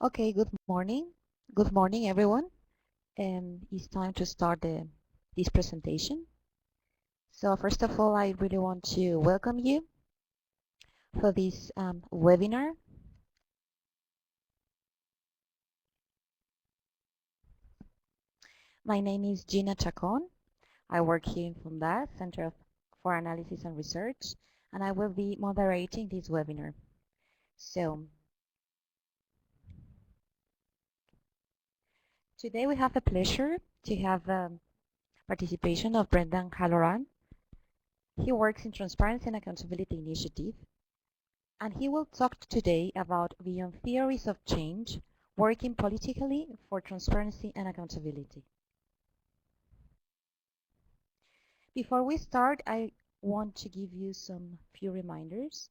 Okay, good morning. Good morning, everyone. It's time to start this presentation. So first of all, I really want to welcome you for this webinar. My name is Gina Chacon. I work here in FUNDAR, for Analysis and Research, and I will be moderating this webinar. So today we have the pleasure to have participation of Brendan Halloran. He works in Transparency and Accountability Initiative, and he will talk today about beyond theories of change, working politically for transparency and accountability. Before we start, I want to give you some few reminders.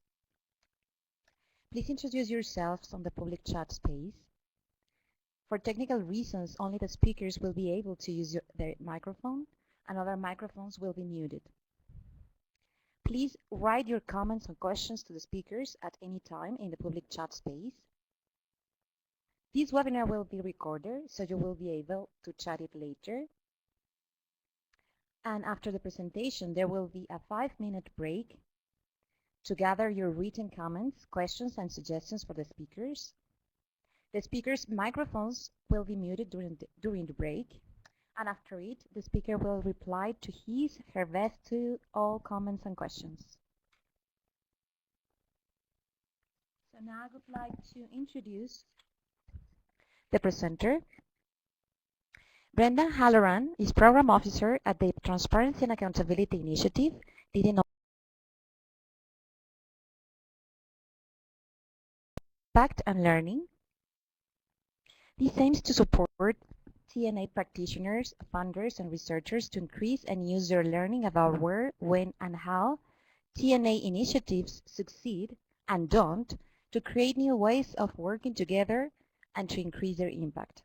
Please introduce yourselves on the public chat space. For technical reasons, only the speakers will be able to use their microphone, and other microphones will be muted. Please write your comments and questions to the speakers at any time in the public chat space. This webinar will be recorded, so you will be able to chat it later. And after the presentation, there will be a 5-minute break to gather your written comments, questions, and suggestions for the speakers. The speakers' microphones will be muted during the break, and after it, the speaker will reply to her best to all comments and questions. So now I would like to introduce the presenter. Brendan Halloran is Program Officer at the Transparency and Accountability Initiative, leading impact and learning. This aims to support TNA practitioners, funders, and researchers to increase and use their learning about where, when, and how TNA initiatives succeed and don't to create new ways of working together and to increase their impact.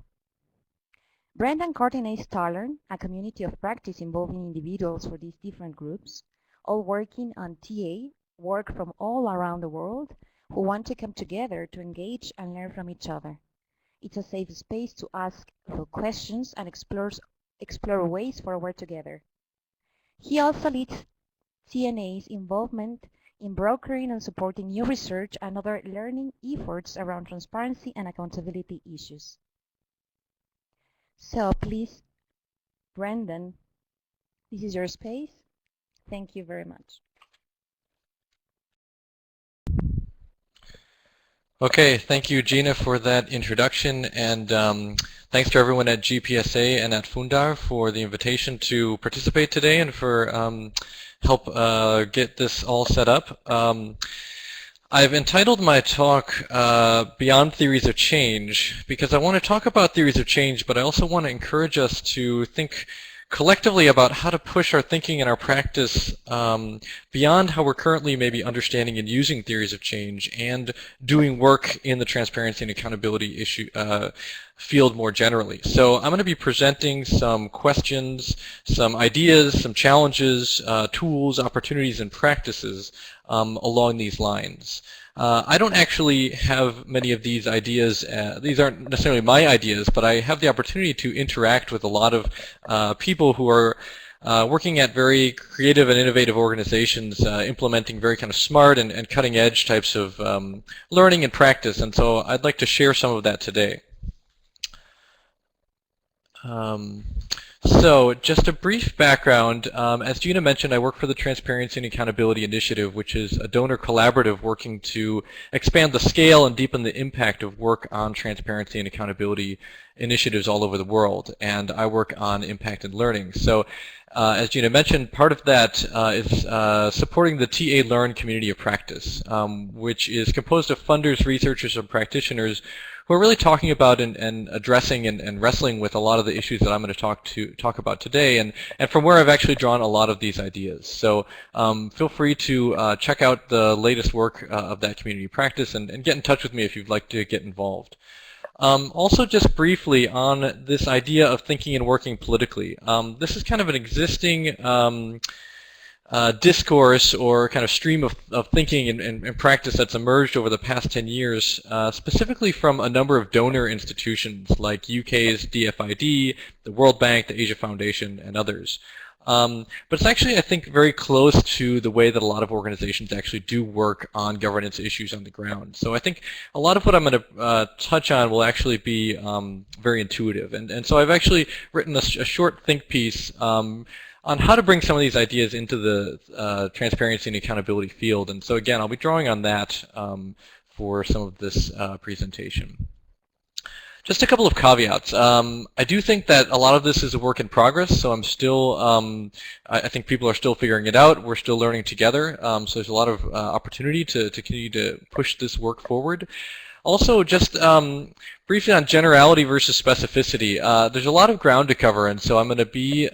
Brendan coordinates Talern, a community of practice involving individuals for these different groups, all working on TA, work from all around the world, who want to come together to engage and learn from each other. It's a safe space to ask for questions and explore ways forward together. He also leads TNA's involvement in brokering and supporting new research and other learning efforts around transparency and accountability issues. So please, Brendan, this is your space. Thank you very much. Okay, thank you, Gina, for that introduction, and thanks to everyone at GPSA and at Fundar for the invitation to participate today and for help get this all set up. I've entitled my talk Beyond Theories of Change because I want to talk about theories of change, but I also want to encourage us to think collectively about how to push our thinking and our practice beyond how we're currently maybe understanding and using theories of change and doing work in the transparency and accountability issue field more generally. So I'm going to be presenting some questions, some ideas, some challenges, tools, opportunities, and practices along these lines. I don't actually have many of these ideas. These aren't necessarily my ideas, but I have the opportunity to interact with a lot of people who are working at very creative and innovative organizations, implementing very kind of smart and cutting-edge types of learning and practice. And so I'd like to share some of that today. So just a brief background. As Gina mentioned, I work for the Transparency and Accountability Initiative, which is a donor collaborative working to expand the scale and deepen the impact of work on transparency and accountability initiatives all over the world. And I work on impact and learning. So as Gina mentioned, part of that is supporting the TA Learn community of practice, which is composed of funders, researchers, and practitioners who are really talking about and addressing and wrestling with a lot of the issues that I'm going to talk about today, and from where I've actually drawn a lot of these ideas. So feel free to check out the latest work of that community practice and get in touch with me if you'd like to get involved. Also, just briefly on this idea of thinking and working politically. This is kind of an existing discourse or kind of stream of thinking and practice that's emerged over the past 10 years, specifically from a number of donor institutions like UK's DFID, the World Bank, the Asia Foundation, and others. But it's actually, I think, very close to the way that a lot of organizations actually do work on governance issues on the ground. So I think a lot of what I'm going to touch on will actually be very intuitive. And so I've actually written a short think piece on how to bring some of these ideas into the transparency and accountability field. And so again, I'll be drawing on that for some of this presentation. Just a couple of caveats. I do think that a lot of this is a work in progress, so I'm still, I think people are still figuring it out. We're still learning together, so there's a lot of opportunity to continue to push this work forward. Also, just briefly on generality versus specificity, there's a lot of ground to cover, and so I'm going to be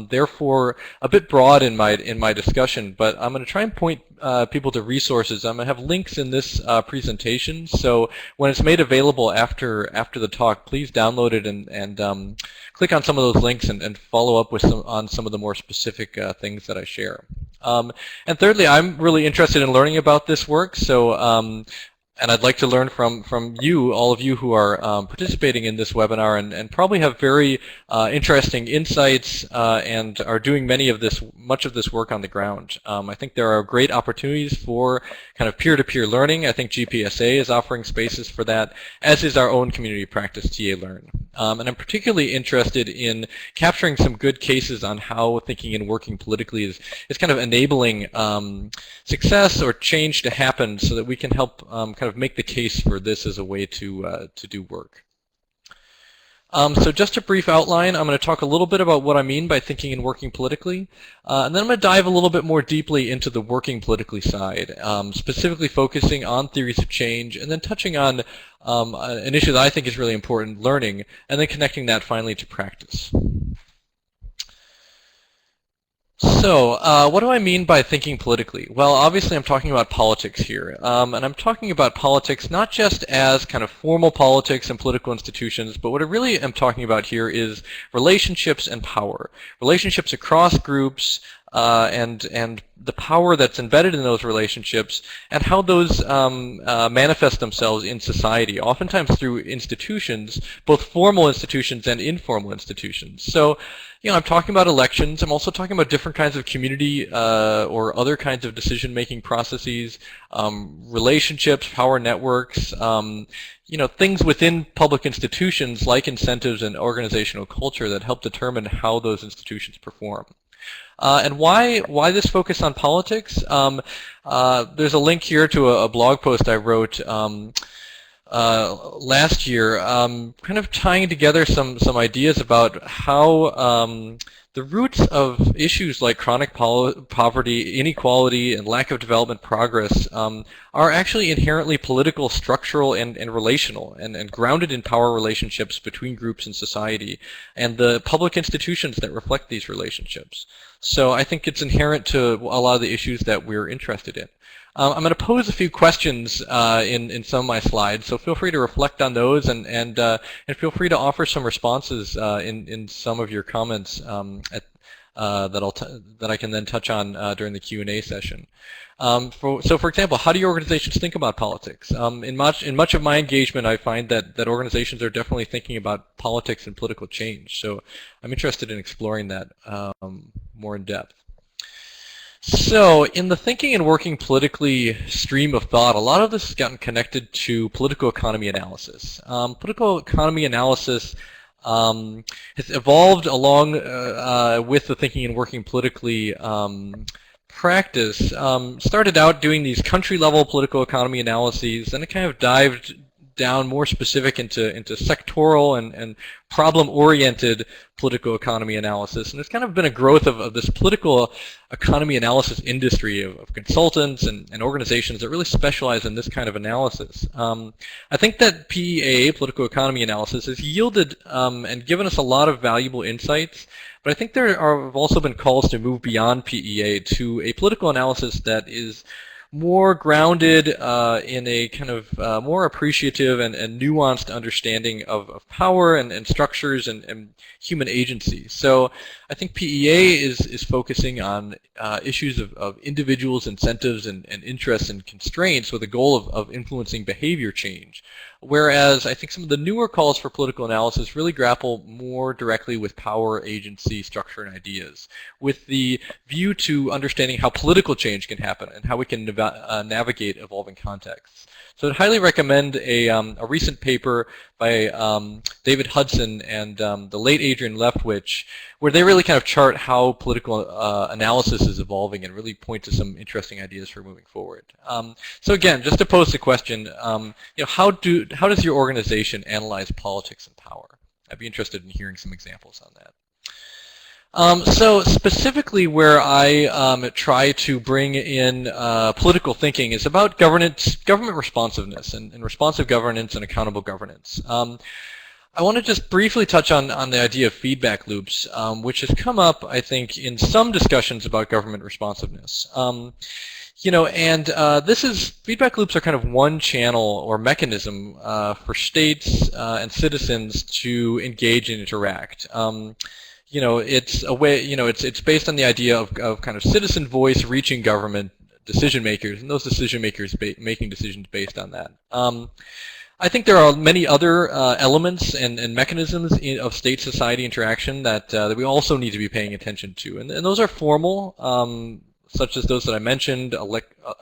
therefore a bit broad in my discussion, but I'm going to try and point people to resources. I'm going to have links in this presentation, so when it's made available after the talk, please download it and click on some of those links and follow up with on some of the more specific things that I share. And thirdly, I'm really interested in learning about this work, so and I'd like to learn from you, all of you who are participating in this webinar and probably have very interesting insights and are doing much of this work on the ground. I think there are great opportunities for kind of peer-to-peer learning. I think GPSA is offering spaces for that, as is our own community practice, TA Learn. And I'm particularly interested in capturing some good cases on how thinking and working politically is kind of enabling success or change to happen so that we can help kind of make the case for this as a way to do work. So just a brief outline, I'm going to talk a little bit about what I mean by thinking and working politically, and then I'm going to dive a little bit more deeply into the working politically side, specifically focusing on theories of change, and then touching on an issue that I think is really important, learning, and then connecting that finally to practice. So, what do I mean by thinking politically? Well, obviously I'm talking about politics here, and I'm talking about politics not just as kind of formal politics and political institutions, but what I really am talking about here is relationships and power. Relationships across groups, and the power that's embedded in those relationships and how those manifest themselves in society, oftentimes through institutions, both formal institutions and informal institutions. So, you know, I'm talking about elections. I'm also talking about different kinds of community or other kinds of decision-making processes, relationships, power networks, you know, things within public institutions like incentives and organizational culture that help determine how those institutions perform. And why this focus on politics? There's a link here to a blog post I wrote last year, kind of tying together some ideas about how the roots of issues like chronic poverty, inequality, and lack of development progress are actually inherently political, structural, and relational, and grounded in power relationships between groups in society, and the public institutions that reflect these relationships. So I think it's inherent to a lot of the issues that we're interested in. I'm going to pose a few questions in some of my slides, so feel free to reflect on those and feel free to offer some responses in some of your comments that I can then touch on during the Q&A session. So for example, how do your organizations think about politics? In much of my engagement, I find that organizations are definitely thinking about politics and political change. So I'm interested in exploring that more in depth. So in the thinking and working politically stream of thought, a lot of this has gotten connected to political economy analysis. Political economy analysis has evolved along with the thinking and working politically practice. Started out doing these country-level political economy analyses, then it kind of dived down more specific into sectoral and problem-oriented political economy analysis. And there's kind of been a growth of this political economy analysis industry of consultants and organizations that really specialize in this kind of analysis. I think that PEA, political economy analysis, has yielded and given us a lot of valuable insights. But I think there have also been calls to move beyond PEA to a political analysis that is more grounded in a kind of more appreciative and nuanced understanding of power and structures and human agency. So I think PEA is focusing on issues of individuals' incentives and interests and constraints with a goal of influencing behavior change. Whereas I think some of the newer calls for political analysis really grapple more directly with power, agency, structure, and ideas, with the view to understanding how political change can happen and how we can navigate evolving contexts. So I'd highly recommend a recent paper by David Hudson and the late Adrian Leftwich, where they really kind of chart how political analysis is evolving and really point to some interesting ideas for moving forward. So again, just to pose the question, how does your organization analyze politics and power? I'd be interested in hearing some examples on that. So specifically where I try to bring in political thinking is about government responsiveness and responsive governance and accountable governance. I want to just briefly touch on the idea of feedback loops, which has come up, I think, in some discussions about government responsiveness. Feedback loops are kind of one channel or mechanism for states and citizens to engage and interact. It's a way, it's based on the idea of kind of citizen voice reaching government decision makers, and those decision makers making decisions based on that. I think there are many other elements and mechanisms of state-society interaction that we also need to be paying attention to, and those are formal, such as those that I mentioned,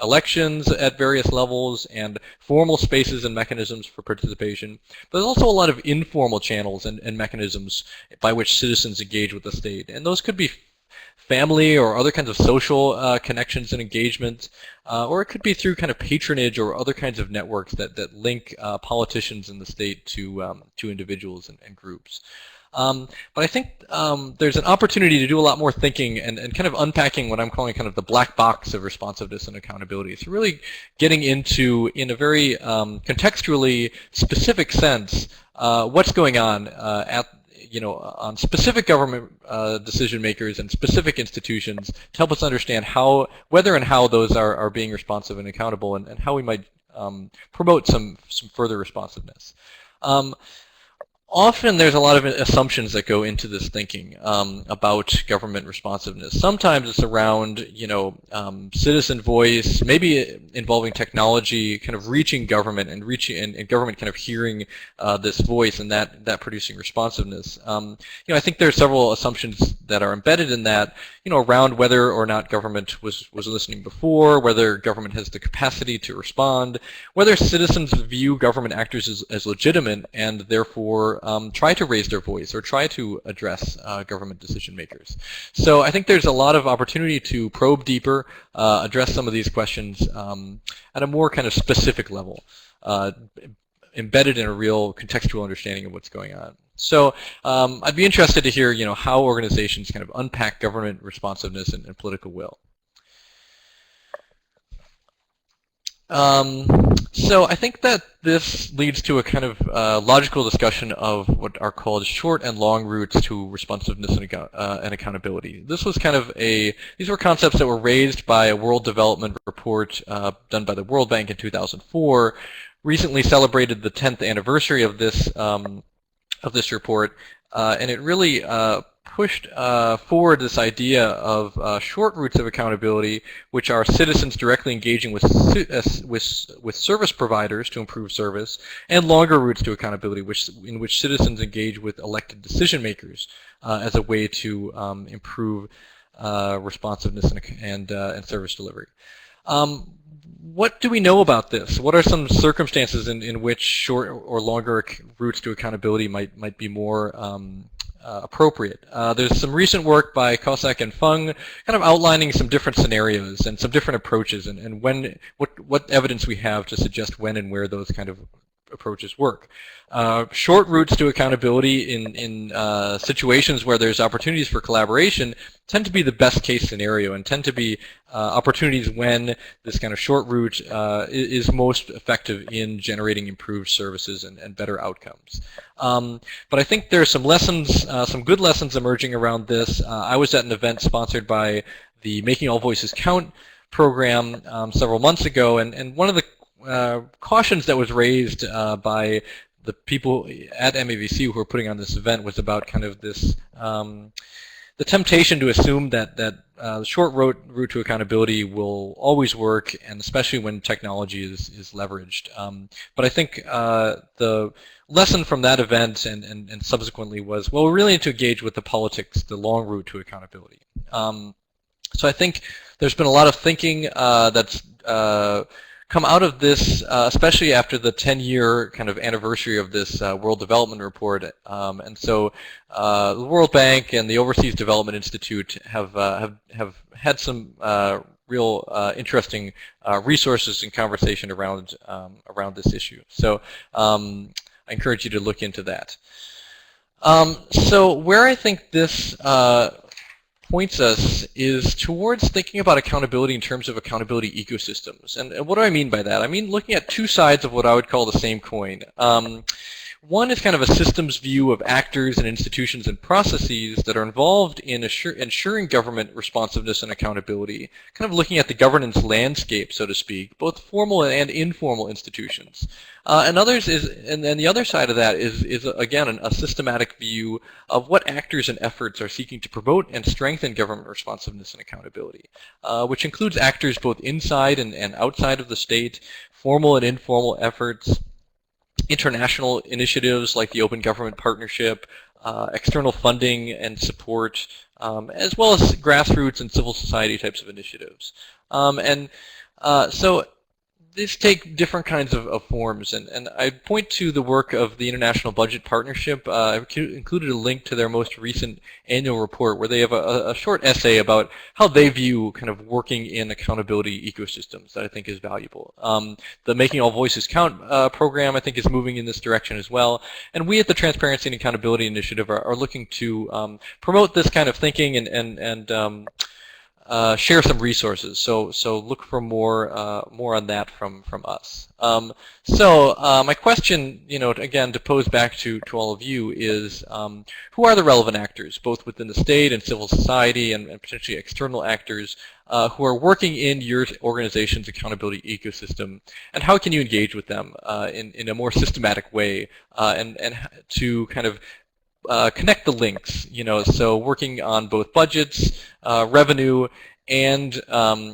elections at various levels, and formal spaces and mechanisms for participation. But there's also a lot of informal channels and mechanisms by which citizens engage with the state. And those could be family or other kinds of social connections and engagement, or it could be through kind of patronage or other kinds of networks that link politicians in the state to individuals and groups. But I think there's an opportunity to do a lot more thinking and kind of unpacking what I'm calling kind of the black box of responsiveness and accountability. So really getting into, in a very contextually specific sense, what's going on on specific government decision makers and specific institutions to help us understand whether and how those are being responsive and accountable, and how we might promote some further responsiveness. Often there's a lot of assumptions that go into this thinking about government responsiveness. Sometimes it's around, citizen voice, maybe involving technology, kind of reaching government and government kind of hearing this voice and that producing responsiveness. I think there are several assumptions that are embedded in that, around whether or not government was listening before, whether government has the capacity to respond, whether citizens view government actors as legitimate and therefore try to raise their voice or try to address government decision makers. So I think there's a lot of opportunity to probe deeper, address some of these questions at a more kind of specific level, embedded in a real contextual understanding of what's going on. So I'd be interested to hear, how organizations kind of unpack government responsiveness and political will. So I think that this leads to a kind of logical discussion of what are called short and long routes to responsiveness and accountability. This was kind of these were concepts that were raised by a World Development Report done by the World Bank in 2004, recently celebrated the 10th anniversary of this report, and it really pushed forward this idea of short routes of accountability, which are citizens directly engaging with service providers to improve service, and longer routes to accountability, in which citizens engage with elected decision makers as a way to improve responsiveness and service delivery. What do we know about this? What are some circumstances in which short or longer routes to accountability might be more appropriate? There's some recent work by Cossack and Fung kind of outlining some different scenarios and some different approaches, and what evidence we have to suggest when and where those kind of approaches work. Short routes to accountability in situations where there's opportunities for collaboration tend to be the best case scenario and tend to be opportunities when this kind of short route is most effective in generating improved services and better outcomes. But I think there are some lessons, some good lessons emerging around this. I was at an event sponsored by the Making All Voices Count program several months ago, and one of the cautions that was raised by the people at MAVC who were putting on this event was about kind of this the temptation to assume that the short route to accountability will always work, and especially when technology is leveraged. But I think the lesson from that event and subsequently was, well, we really need to engage with the politics, the long route to accountability. So I think there's been a lot of thinking that's come out of this, especially after the 10-year kind of anniversary of this World Development Report. And so the World Bank and the Overseas Development Institute have had some real interesting resources and conversation around this issue. So I encourage you to look into that. So where I think this points us is towards thinking about accountability in terms of accountability ecosystems. And what do I mean by that? I mean looking at two sides of what I would call the same coin. One is kind of a systems view of actors and institutions and processes that are involved in ensuring government responsiveness and accountability, kind of looking at the governance landscape, so to speak, both formal and informal institutions. And then the other side of that is again a systematic view of what actors and efforts are seeking to promote and strengthen government responsiveness and accountability, which includes actors both inside and outside of the state, formal and informal efforts, international initiatives like the Open Government Partnership, external funding and support, as well as grassroots and civil society types of initiatives. So these take different kinds of forms, and I point to the work of the International Budget Partnership. I've included a link to their most recent annual report where they have a short essay about how they view kind of working in accountability ecosystems that I think is valuable. The Making All Voices Count program I think is moving in this direction as well, and we at the Transparency and Accountability Initiative are looking to promote this kind of thinking and share some resources. So look for more on that from us. My question, again to pose back to all of you is, who are the relevant actors, both within the state and civil society and potentially external actors who are working in your organization's accountability ecosystem, and how can you engage with them in a more systematic way and to kind of connect the links, so working on both budgets, revenue, and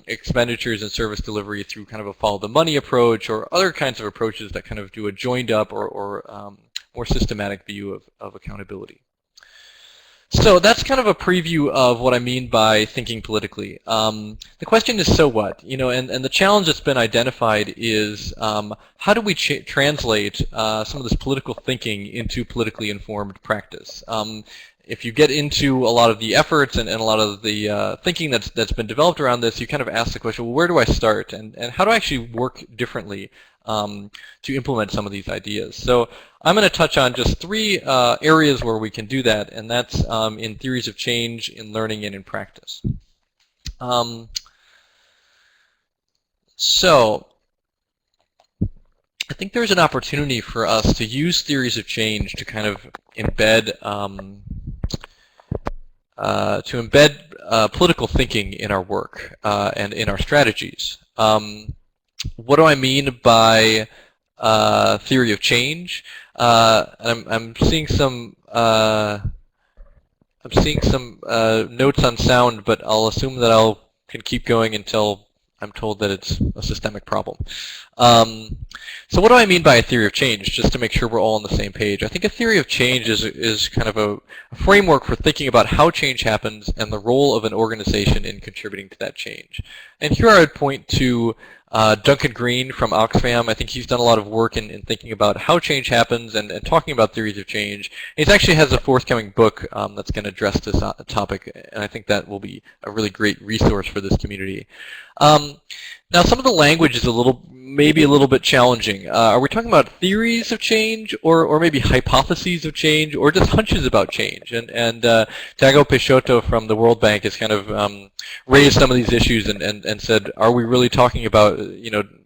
expenditures and service delivery through kind of a follow the money approach or other kinds of approaches that kind of do a joined up or more systematic view of accountability. So that's kind of a preview of what I mean by thinking politically. The question is, so what? And the challenge that's been identified is how do we translate some of this political thinking into politically informed practice? If you get into a lot of the efforts and a lot of the thinking that's been developed around this, you kind of ask the question, well, where do I start? And how do I actually work differently to implement some of these ideas? So I'm going to touch on just three areas where we can do that, and that's in theories of change, in learning, and in practice. So I think there's an opportunity for us to use theories of change to kind of embed political thinking in our work and in our strategies. What do I mean by theory of change? I'm seeing some notes on sound, but I'll assume that I can keep going until I'm told that it's a systemic problem. So what do I mean by a theory of change, just to make sure we're all on the same page? I think a theory of change is kind of a framework for thinking about how change happens and the role of an organization in contributing to that change. And here I would point to Duncan Green from Oxfam. I think he's done a lot of work in thinking about how change happens and talking about theories of change. He actually has a forthcoming book that's going to address this topic, and I think that will be a really great resource for this community. Now, some of the language is maybe a little bit challenging. Are we talking about theories of change, or maybe hypotheses of change, or just hunches about change? And Thiago Peixoto from the World Bank has kind of raised some of these issues and said, are we really talking about,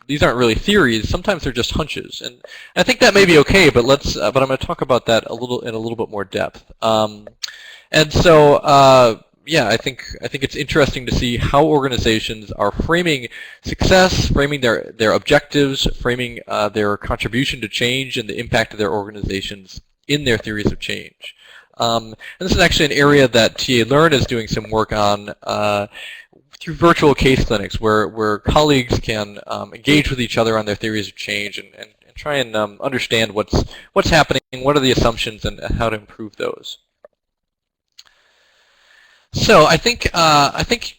these aren't really theories, sometimes they're just hunches. And I think that may be okay, but but I'm going to talk about that in a little bit more depth. And so yeah, I think it's interesting to see how organizations are framing success, framing their objectives, framing their contribution to change and the impact of their organizations in their theories of change. And this is actually an area that TA Learn is doing some work on through virtual case clinics, where colleagues can engage with each other on their theories of change and try and understand what's happening, what are the assumptions, and how to improve those. So I think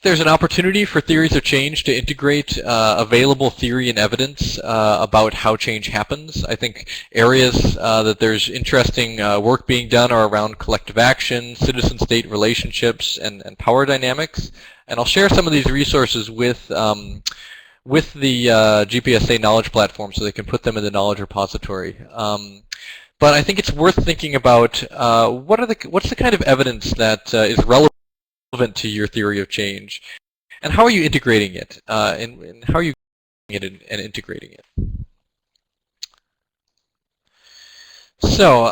there's an opportunity for theories of change to integrate available theory and evidence about how change happens. I think areas that there's interesting work being done are around collective action, citizen-state relationships, and power dynamics. And I'll share some of these resources with the GPSA knowledge platform so they can put them in the knowledge repository. But I think it's worth thinking about what's the kind of evidence that is relevant to your theory of change, and how are you integrating it, and how are you it and integrating it. So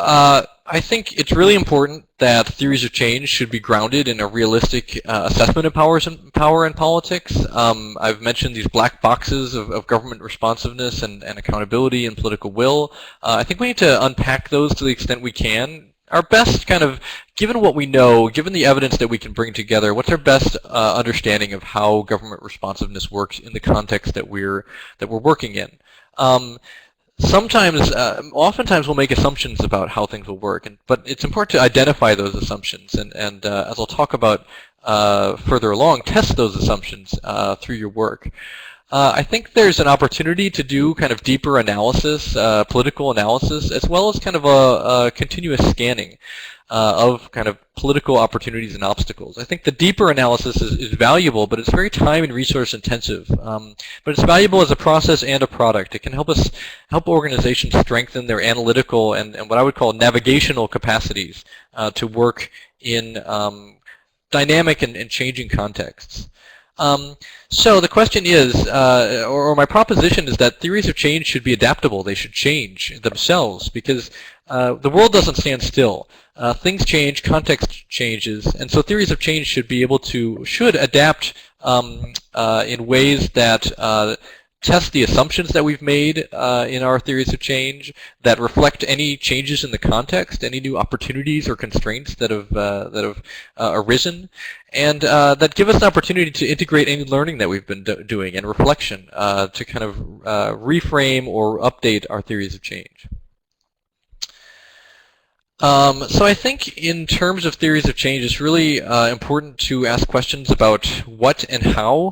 I think it's really important that theories of change should be grounded in a realistic assessment of power and politics. I've mentioned these black boxes of government responsiveness and accountability and political will. I think we need to unpack those to the extent we can. Our best kind of, given what we know, given the evidence that we can bring together, what's our best understanding of how government responsiveness works in the context that we're working in? Oftentimes we'll make assumptions about how things will work, but it's important to identify those assumptions, and as I'll talk about further along, test those assumptions through your work. I think there's an opportunity to do kind of deeper analysis, political analysis, as well as kind of a continuous scanning of kind of political opportunities and obstacles. I think the deeper analysis is valuable, but it's very time and resource intensive. But it's valuable as a process and a product. It can help organizations strengthen their analytical and what I would call navigational capacities to work in dynamic and changing contexts. So the question is, or my proposition is that theories of change should be adaptable. They should change themselves because the world doesn't stand still. Things change, context changes, and so theories of change should adapt in ways that test the assumptions that we've made in our theories of change, that reflect any changes in the context, any new opportunities or constraints that have arisen, and that give us an opportunity to integrate any learning that we've been doing and reflection to kind of reframe or update our theories of change. So I think in terms of theories of change, it's really important to ask questions about what and how,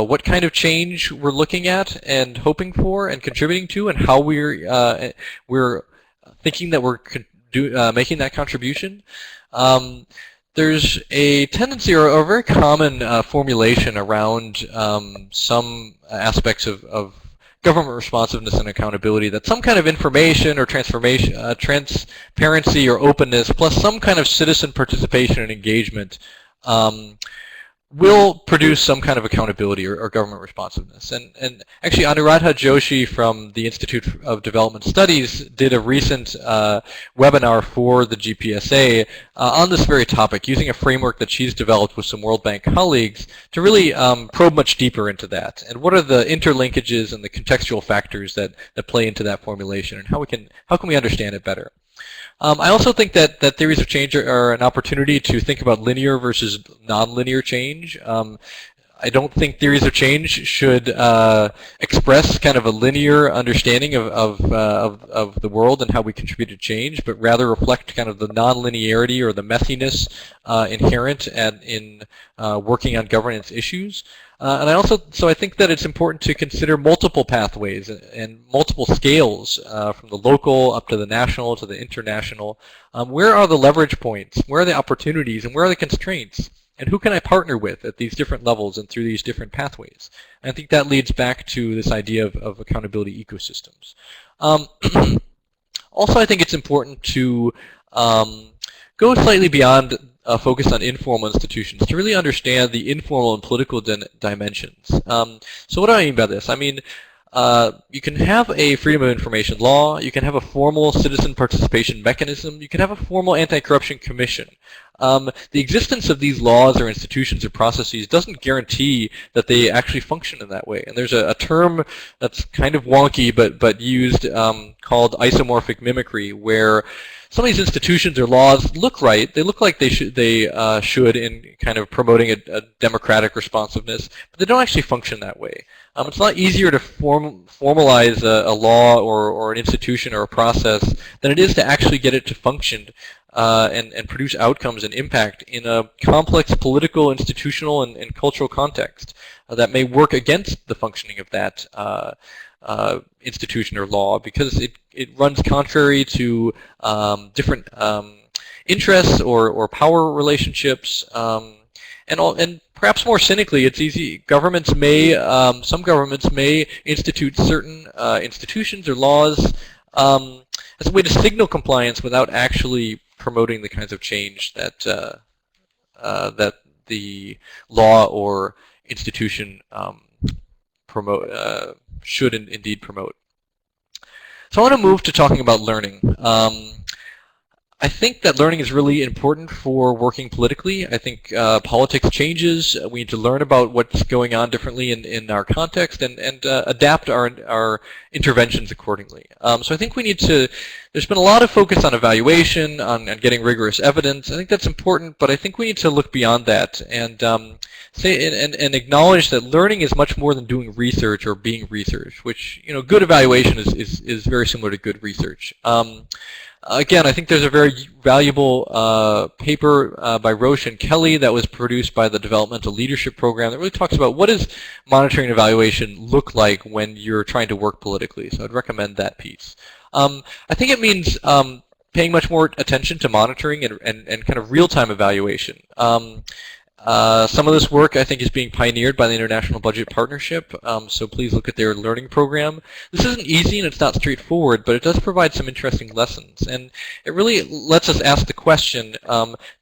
what kind of change we're looking at and hoping for and contributing to, and how we're thinking that we're making that contribution. There's a tendency or a very common formulation around some aspects of government responsiveness and accountability, that some kind of information or transparency or openness plus some kind of citizen participation and engagement will produce some kind of accountability or government responsiveness. And actually Anuradha Joshi from the Institute of Development Studies did a recent webinar for the GPSA on this very topic, using a framework that she's developed with some World Bank colleagues to really probe much deeper into that. And what are the interlinkages and the contextual factors that play into that formulation, and how can we understand it better? I also think that theories of change are an opportunity to think about linear versus nonlinear change. I don't think theories of change should express kind of a linear understanding of the world and how we contribute to change, but rather reflect kind of the nonlinearity or the messiness inherent in working on governance issues. And I think that it's important to consider multiple pathways and multiple scales from the local up to the national to the international. Where are the leverage points? Where are the opportunities? And where are the constraints? And who can I partner with at these different levels and through these different pathways? And I think that leads back to this idea of accountability ecosystems. Also, I think it's important to go slightly beyond focus on informal institutions to really understand the informal and political dimensions. So what do I mean by this? I mean, you can have a freedom of information law, you can have a formal citizen participation mechanism, you can have a formal anti-corruption commission. The existence of these laws or institutions or processes doesn't guarantee that they actually function in that way. And there's a term that's kind of wonky but used called isomorphic mimicry, where some of these institutions or laws look right. They look like they should in kind of promoting a democratic responsiveness, but they don't actually function that way. It's a lot easier to formalize a law or an institution or a process than it is to actually get it to function and produce outcomes and impact in a complex political, institutional, and cultural context that may work against the functioning of that institution or law, because it runs contrary to different interests or power relationships, and perhaps more cynically, it's easy. Governments may, some governments may institute certain institutions or laws as a way to signal compliance without actually promoting the kinds of change that that the law or institution should indeed promote. So I want to move to talking about learning. I think that learning is really important for working politically. I think politics changes. We need to learn about what's going on differently in our context and adapt our interventions accordingly. So I think we need to, there's been a lot of focus on evaluation, on getting rigorous evidence. I think that's important, but I think we need to look beyond that and and acknowledge that learning is much more than doing research or being research, which, you know, good evaluation is very similar to good research. Again, I think there's a very valuable paper by Roche and Kelly that was produced by the Developmental Leadership Program that really talks about what does monitoring and evaluation look like when you're trying to work politically. So I'd recommend that piece. I think it means paying much more attention to monitoring and kind of real-time evaluation. Some of this work, I think, is being pioneered by the International Budget Partnership, so please look at their learning program. This isn't easy and it's not straightforward, but it does provide some interesting lessons. And it really lets us ask the question,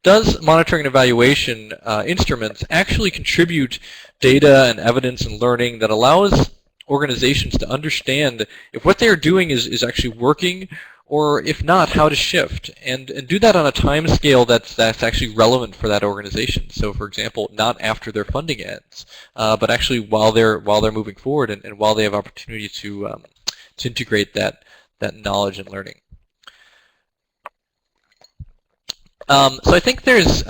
does monitoring and evaluation instruments actually contribute data and evidence and learning that allows organizations to understand if what they're doing is actually working, or if not, how to shift, and do that on a time scale that's actually relevant for that organization. So, for example, not after their funding ends, but actually while they're moving forward and while they have opportunity to integrate that knowledge and learning. So I think there's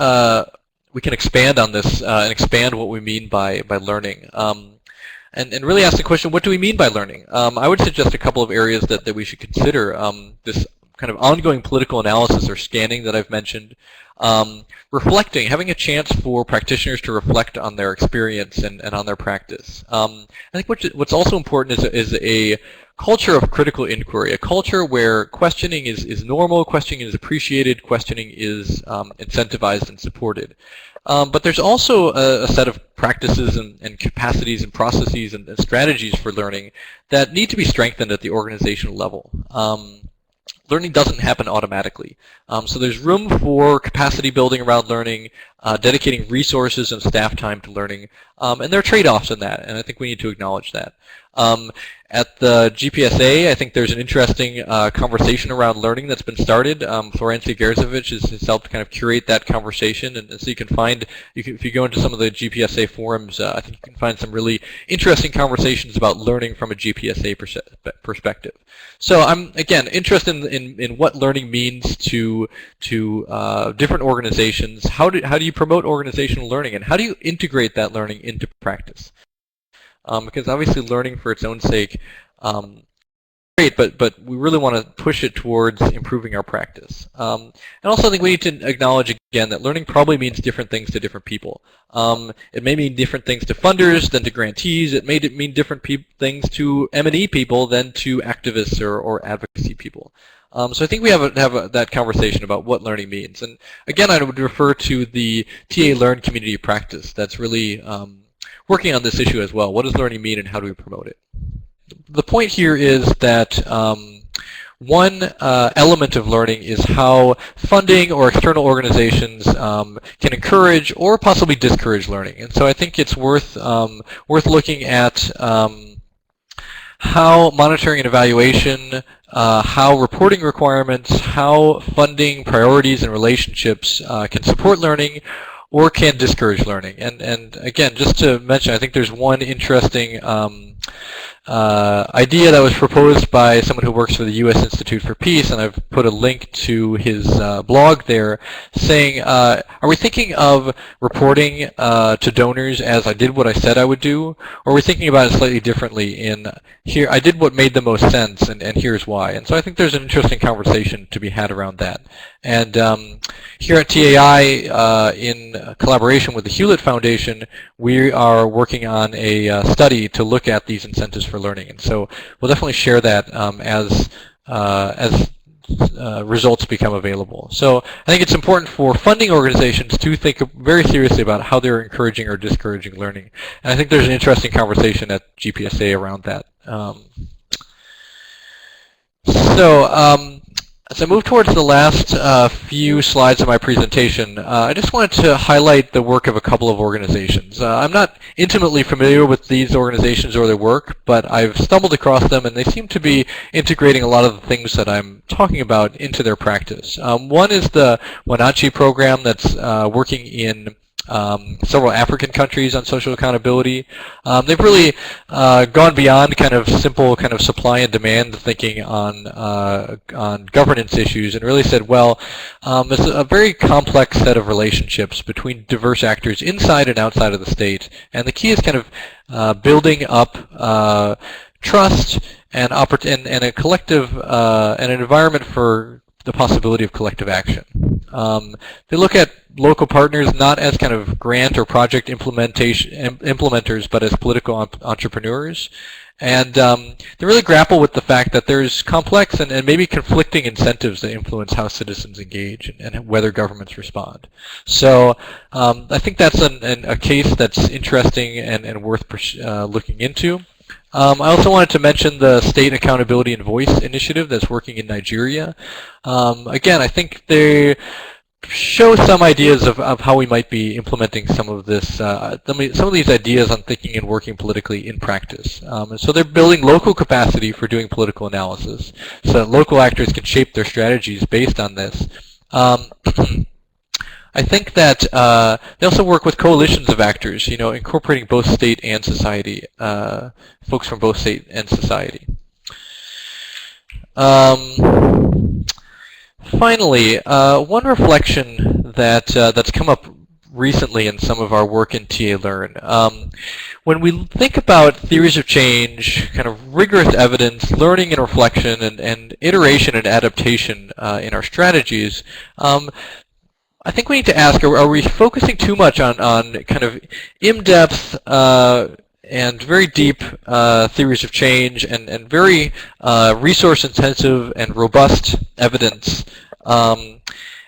we can expand on this and expand what we mean by learning. And really ask the question, what do we mean by learning? I would suggest a couple of areas that we should consider. This kind of ongoing political analysis or scanning that I've mentioned. Reflecting, having a chance for practitioners to reflect on their experience and on their practice. I think what's also important is a culture of critical inquiry, a culture where questioning is normal, questioning is appreciated, questioning is incentivized and supported. But there's also a set of practices and capacities and processes and strategies for learning that need to be strengthened at the organizational level. Learning doesn't happen automatically. So there's room for capacity building around learning, dedicating resources and staff time to learning, and there are trade-offs in that, and I think we need to acknowledge that. At the GPSA, I think there's an interesting conversation around learning that's been started. Florencia Gerzovic has helped kind of curate that conversation, and so you can find, if you go into some of the GPSA forums, I think you can find some really interesting conversations about learning from a GPSA perspective. So I'm, again, interested in what learning means to different organizations. How do you promote organizational learning, and how do you integrate that learning into practice? Because obviously learning for its own sake, great, but we really want to push it towards improving our practice. And also I think we need to acknowledge again that learning probably means different things to different people. It may mean different things to funders than to grantees. It may mean different things to M&E people than to activists or advocacy people. So I think we have that conversation about what learning means. And again, I would refer to the TA Learn community of practice that's really working on this issue as well. What does learning mean and how do we promote it? The point here is that one element of learning is how funding or external organizations can encourage or possibly discourage learning. And so I think it's worth looking at how monitoring and evaluation, how reporting requirements, how funding, priorities, and relationships can support learning or can discourage learning. And again, just to mention, I think there's one interesting idea that was proposed by someone who works for the U.S. Institute for Peace, and I've put a link to his blog there, saying, are we thinking of reporting to donors as I did what I said I would do, or are we thinking about it slightly differently in here, I did what made the most sense, and here's why. And so I think there's an interesting conversation to be had around that. And here at TAI, in collaboration with the Hewlett Foundation, we are working on a study to look at these incentives for learning. And so we'll definitely share that as results become available. So I think it's important for funding organizations to think very seriously about how they're encouraging or discouraging learning. And I think there's an interesting conversation at GPSA around that. As I move towards the last few slides of my presentation, I just wanted to highlight the work of a couple of organizations. I'm not intimately familiar with these organizations or their work, but I've stumbled across them, and they seem to be integrating a lot of the things that I'm talking about into their practice. One is the Wenatchee program that's working in several African countries on social accountability. They've really gone beyond kind of simple kind of supply and demand thinking on governance issues, and really said, well, it's a very complex set of relationships between diverse actors inside and outside of the state, and the key is kind of building up trust and a collective and an environment for the possibility of collective action. They look at local partners not as kind of grant or project implementers, but as political entrepreneurs. And they really grapple with the fact that there's complex and maybe conflicting incentives that influence how citizens engage and whether governments respond. So I think that's a case that's interesting and worth looking into. I also wanted to mention the State Accountability and Voice Initiative that's working in Nigeria. Again, I think they show some ideas of how we might be implementing some of this, some of these ideas on thinking and working politically in practice. And so they're building local capacity for doing political analysis, so that local actors can shape their strategies based on this. I think that they also work with coalitions of actors, incorporating both state and society, folks from both state and society. Finally, one reflection that's come up recently in some of our work in TA Learn. When we think about theories of change, kind of rigorous evidence, learning and reflection, and iteration and adaptation in our strategies, I think we need to ask, are we focusing too much on kind of in-depth and very deep theories of change and very resource-intensive and robust evidence?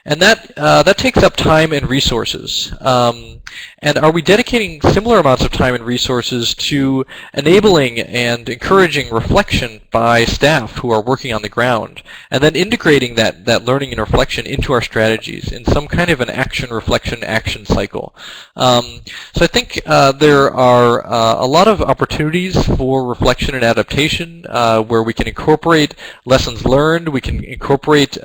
And that takes up time and resources. And are we dedicating similar amounts of time and resources to enabling and encouraging reflection by staff who are working on the ground, and then integrating that learning and reflection into our strategies in some kind of an action, reflection, action cycle? So I think there are a lot of opportunities for reflection and adaptation where we can incorporate lessons learned, we can incorporate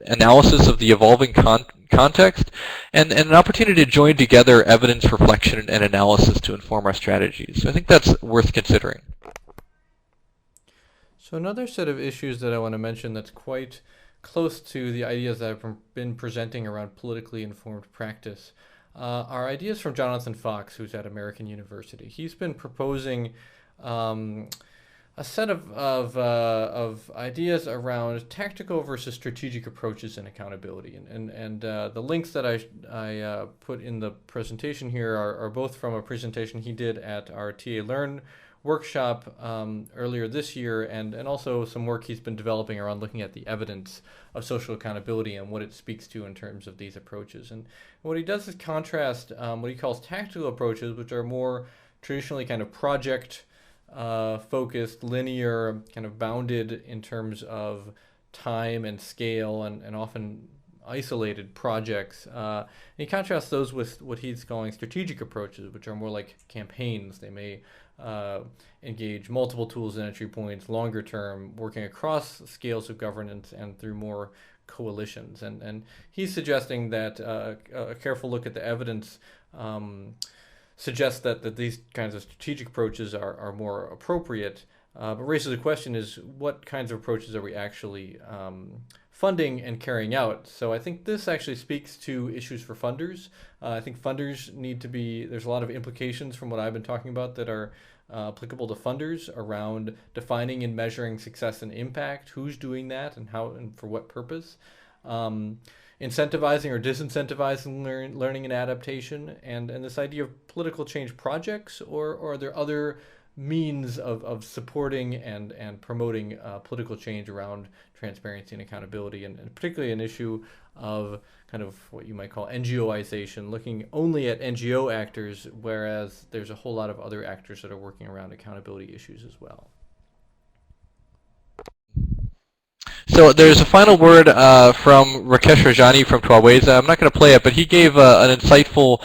analysis of the evolving context, and an opportunity to join together evidence, reflection, and analysis to inform our strategies. So I think that's worth considering. So another set of issues that I want to mention that's quite close to the ideas that I've been presenting around politically informed practice are ideas from Jonathan Fox, who's at American University. He's been proposing a set of ideas around tactical versus strategic approaches in accountability. And the links that I put in the presentation here are both from a presentation he did at our TA Learn workshop earlier this year, and also some work he's been developing around looking at the evidence of social accountability and what it speaks to in terms of these approaches. And what he does is contrast what he calls tactical approaches, which are more traditionally kind of project focused, linear, kind of bounded in terms of time and scale, and often isolated projects. And he contrasts those with what he's calling strategic approaches, which are more like campaigns. They may engage multiple tools and entry points, longer term, working across scales of governance and through more coalitions. And he's suggesting that a careful look at the evidence suggests that these kinds of strategic approaches are more appropriate, but raises the question is what kinds of approaches are we actually funding and carrying out? So I think this actually speaks to issues for funders. I think funders need to be, there's a lot of implications from what I've been talking about that are applicable to funders around defining and measuring success and impact, who's doing that and how and for what purpose. Incentivizing or disincentivizing learning and adaptation, and this idea of political change projects, or are there other means of supporting and promoting political change around transparency and accountability, and particularly an issue of kind of what you might call NGOization, looking only at NGO actors, whereas there's a whole lot of other actors that are working around accountability issues as well. So there's a final word from Rakesh Rajani from Twaweza. I'm not going to play it, but he gave an insightful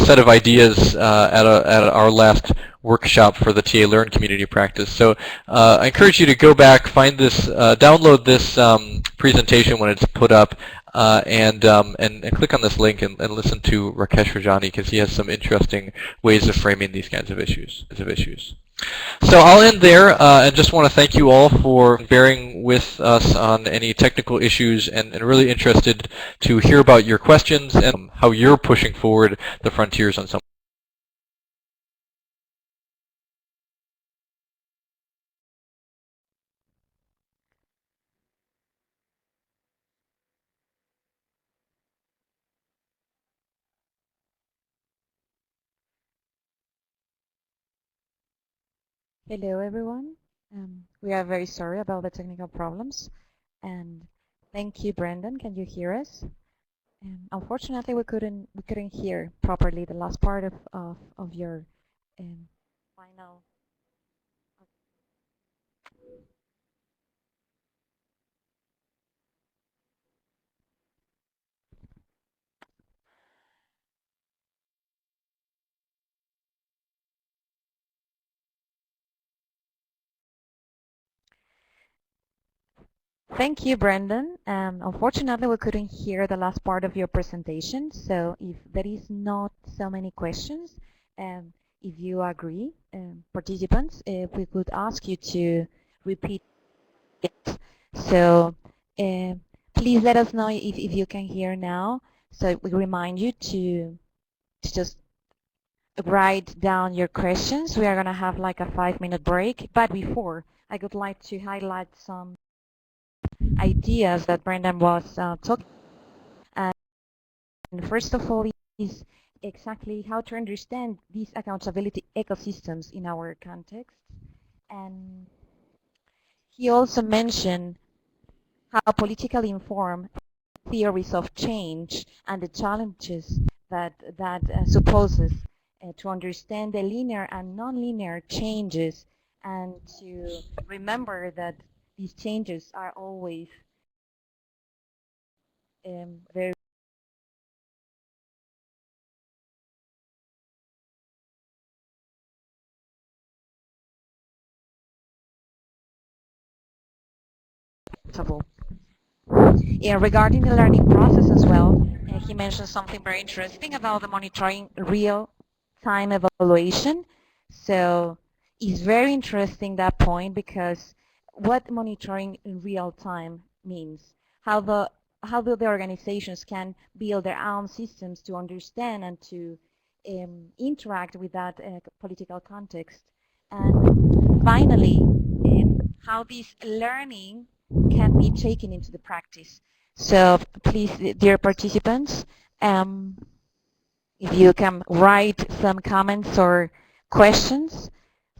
set of ideas at our last workshop for the TA Learn community practice. So I encourage you to go back, find this, download this presentation when it's put up, and click on this link and listen to Rakesh Rajani, because he has some interesting ways of framing these kinds of issues. So I'll end there, and just want to thank you all for bearing with us on any technical issues, and really interested to hear about your questions and how you're pushing forward the frontiers on some. Hello, everyone. We are very sorry about the technical problems, and thank you, Brendan. Can you hear us? Unfortunately, we couldn't hear properly the last part of your final. Thank you, Brendan. Unfortunately, we couldn't hear the last part of your presentation, so if there is not so many questions, if you agree, participants, we could ask you to repeat it. So please let us know if you can hear now. So we remind you to just write down your questions. We are going to have like a 5-minute break, but before, I would like to highlight some ideas that Brendan was talking. And first of all is exactly how to understand these accountability ecosystems in our context. And he also mentioned how politically informed theories of change and the challenges that supposes to understand the linear and nonlinear changes, and to remember that these changes are always very acceptable. Regarding the learning process as well, he mentioned something very interesting about the monitoring real-time evaluation. So it's very interesting, that point, because what monitoring in real time means, how the organizations can build their own systems to understand and to interact with that political context. And finally, how this learning can be taken into the practice. So please, dear participants, if you can write some comments or questions,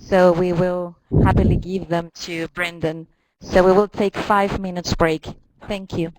so we will happily give them to Brendan. So we will take 5 minutes break. Thank you.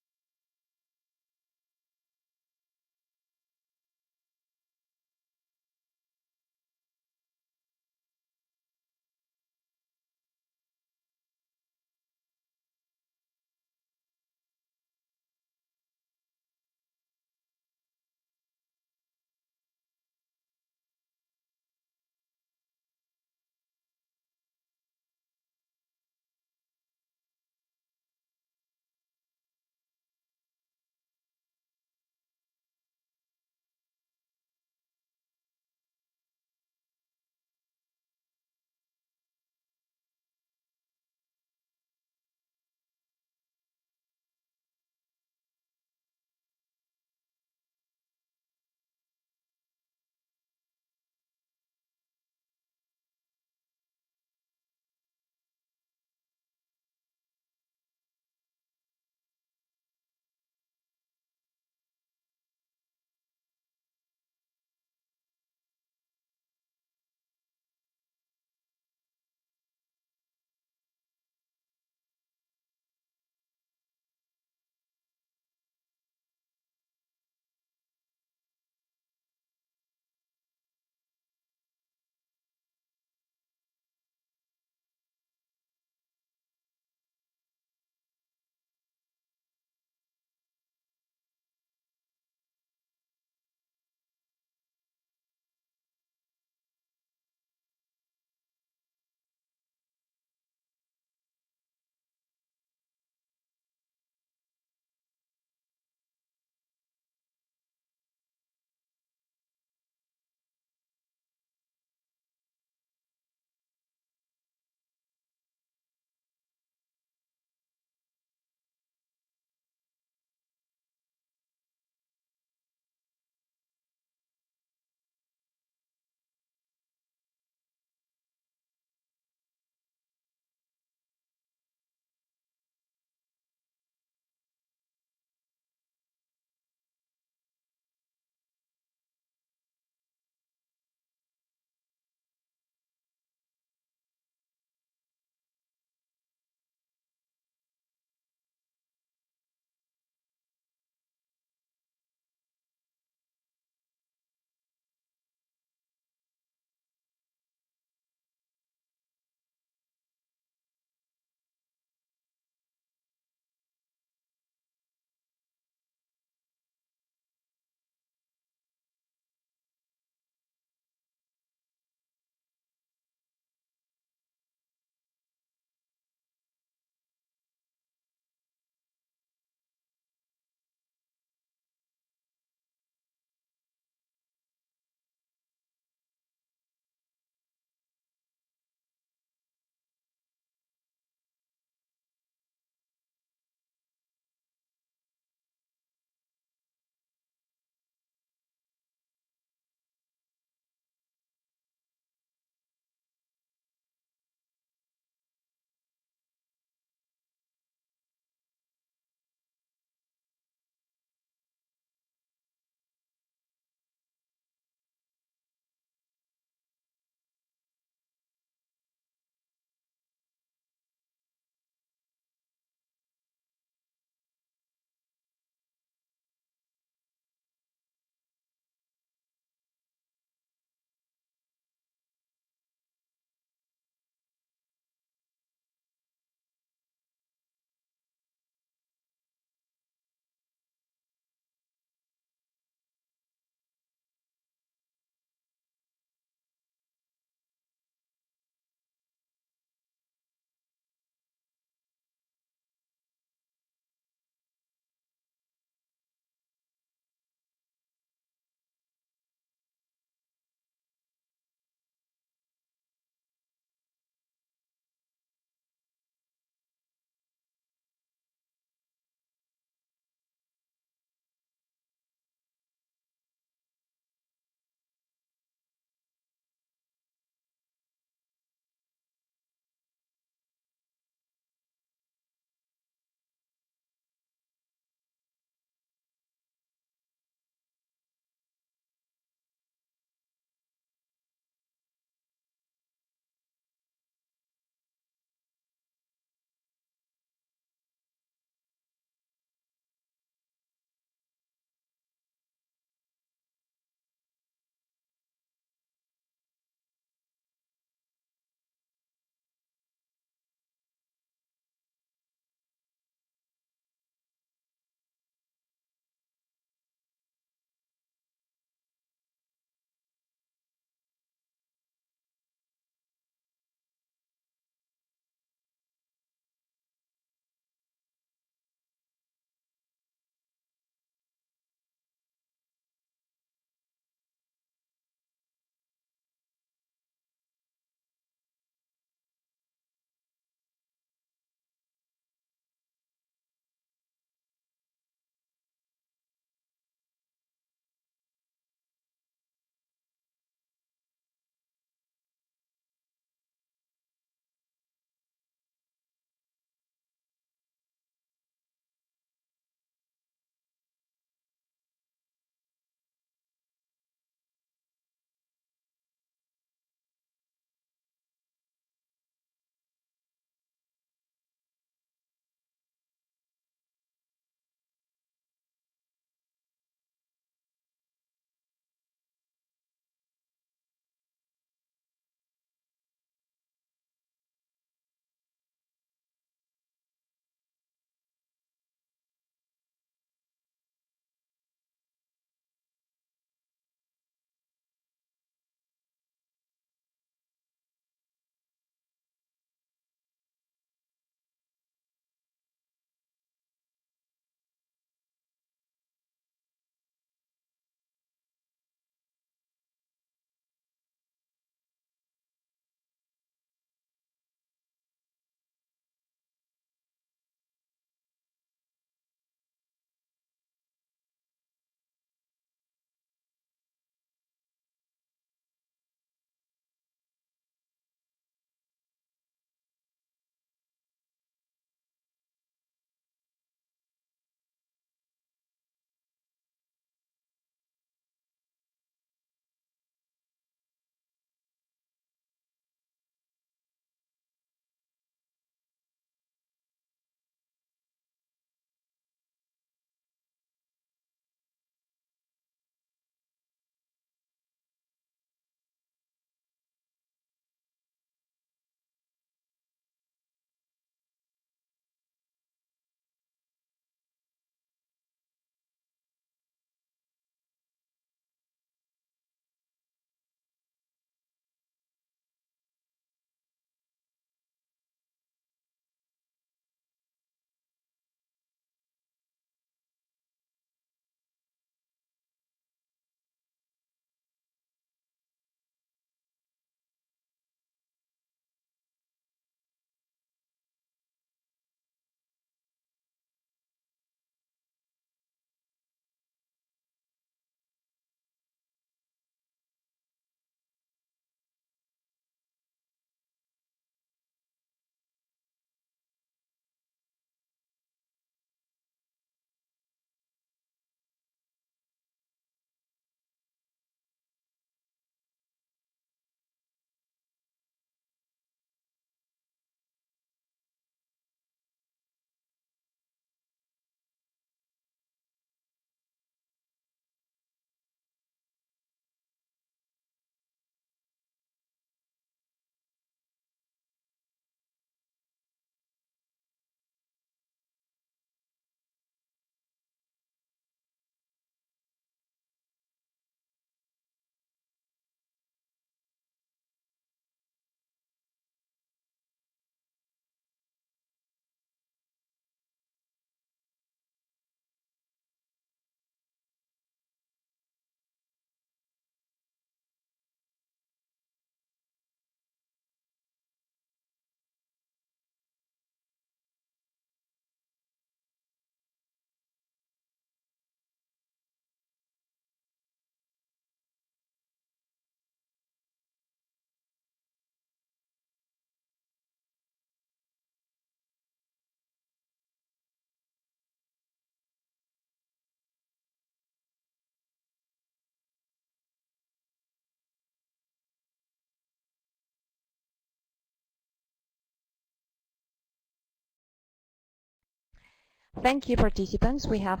thank you, participants. We have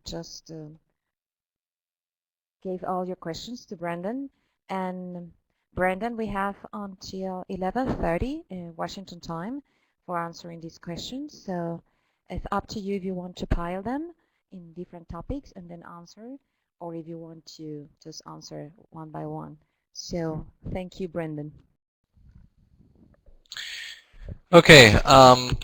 just gave all your questions to Brandon. And Brandon, we have until 11:30 Washington time for answering these questions. So it's up to you if you want to pile them in different topics and then answer, or if you want to just answer one by one. So thank you, Brandon. Okay,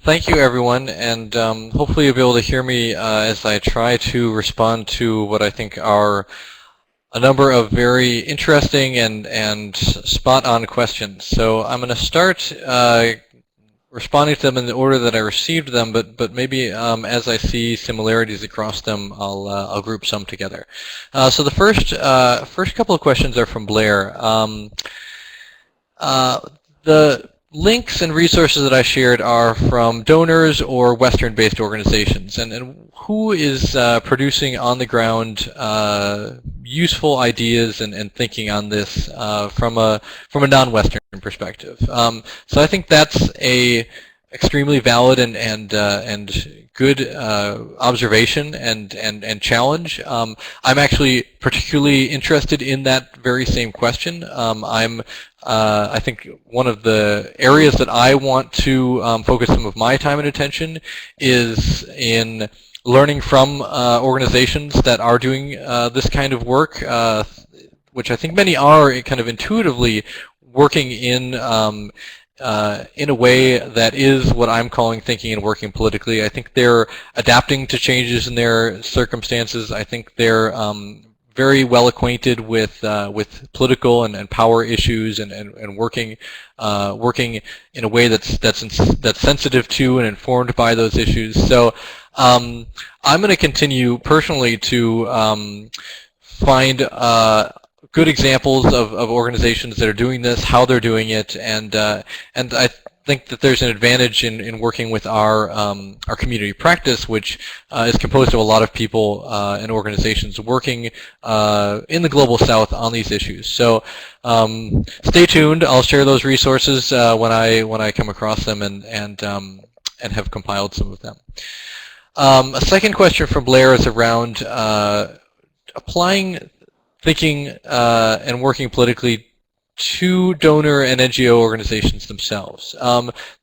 thank you everyone, and hopefully you'll be able to hear me as I try to respond to what I think are a number of very interesting and spot-on questions. So I'm going to start responding to them in the order that I received them, but maybe as I see similarities across them, I'll group some together. So the first couple of questions are from Blair. The links and resources that I shared are from donors or Western-based organizations, and who is producing on-the-ground useful ideas and thinking on this from a non-Western perspective. So I think that's a extremely valid and good observation and challenge. I'm actually particularly interested in that very same question. I think one of the areas that I want to focus some of my time and attention is in learning from organizations that are doing this kind of work, which I think many are kind of intuitively working in a way that is what I'm calling thinking and working politically. I think they're adapting to changes in their circumstances. I think they're very well acquainted with political and power issues and working in a way that's sensitive to and informed by those issues. So I'm going to continue personally to find good examples of organizations that are doing this, how they're doing it, and I think that there's an advantage in working with our community practice, which is composed of a lot of people and organizations working in the global south on these issues. So stay tuned. I'll share those resources when I come across them and have compiled some of them. A second question from Blair is around applying thinking and working politically to donor and NGO organizations themselves.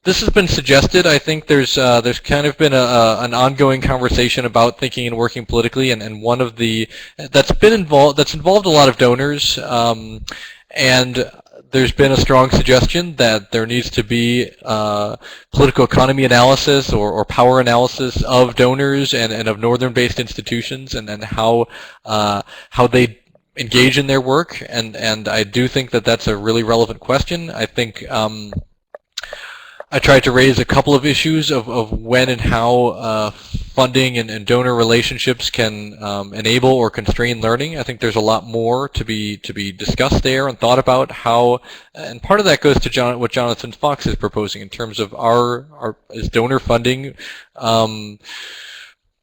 This has been suggested. I think there's kind of been an ongoing conversation about thinking and working politically, and one of the that's involved a lot of donors, and there's been a strong suggestion that there needs to be political economy analysis or power analysis of donors and of northern-based institutions and how they engage in their work, and I do think that that's a really relevant question. I think I tried to raise a couple of issues of when and how funding and donor relationships can enable or constrain learning. I think there's a lot more to be discussed there and thought about how, and part of that goes to what Jonathan Fox is proposing in terms of is donor funding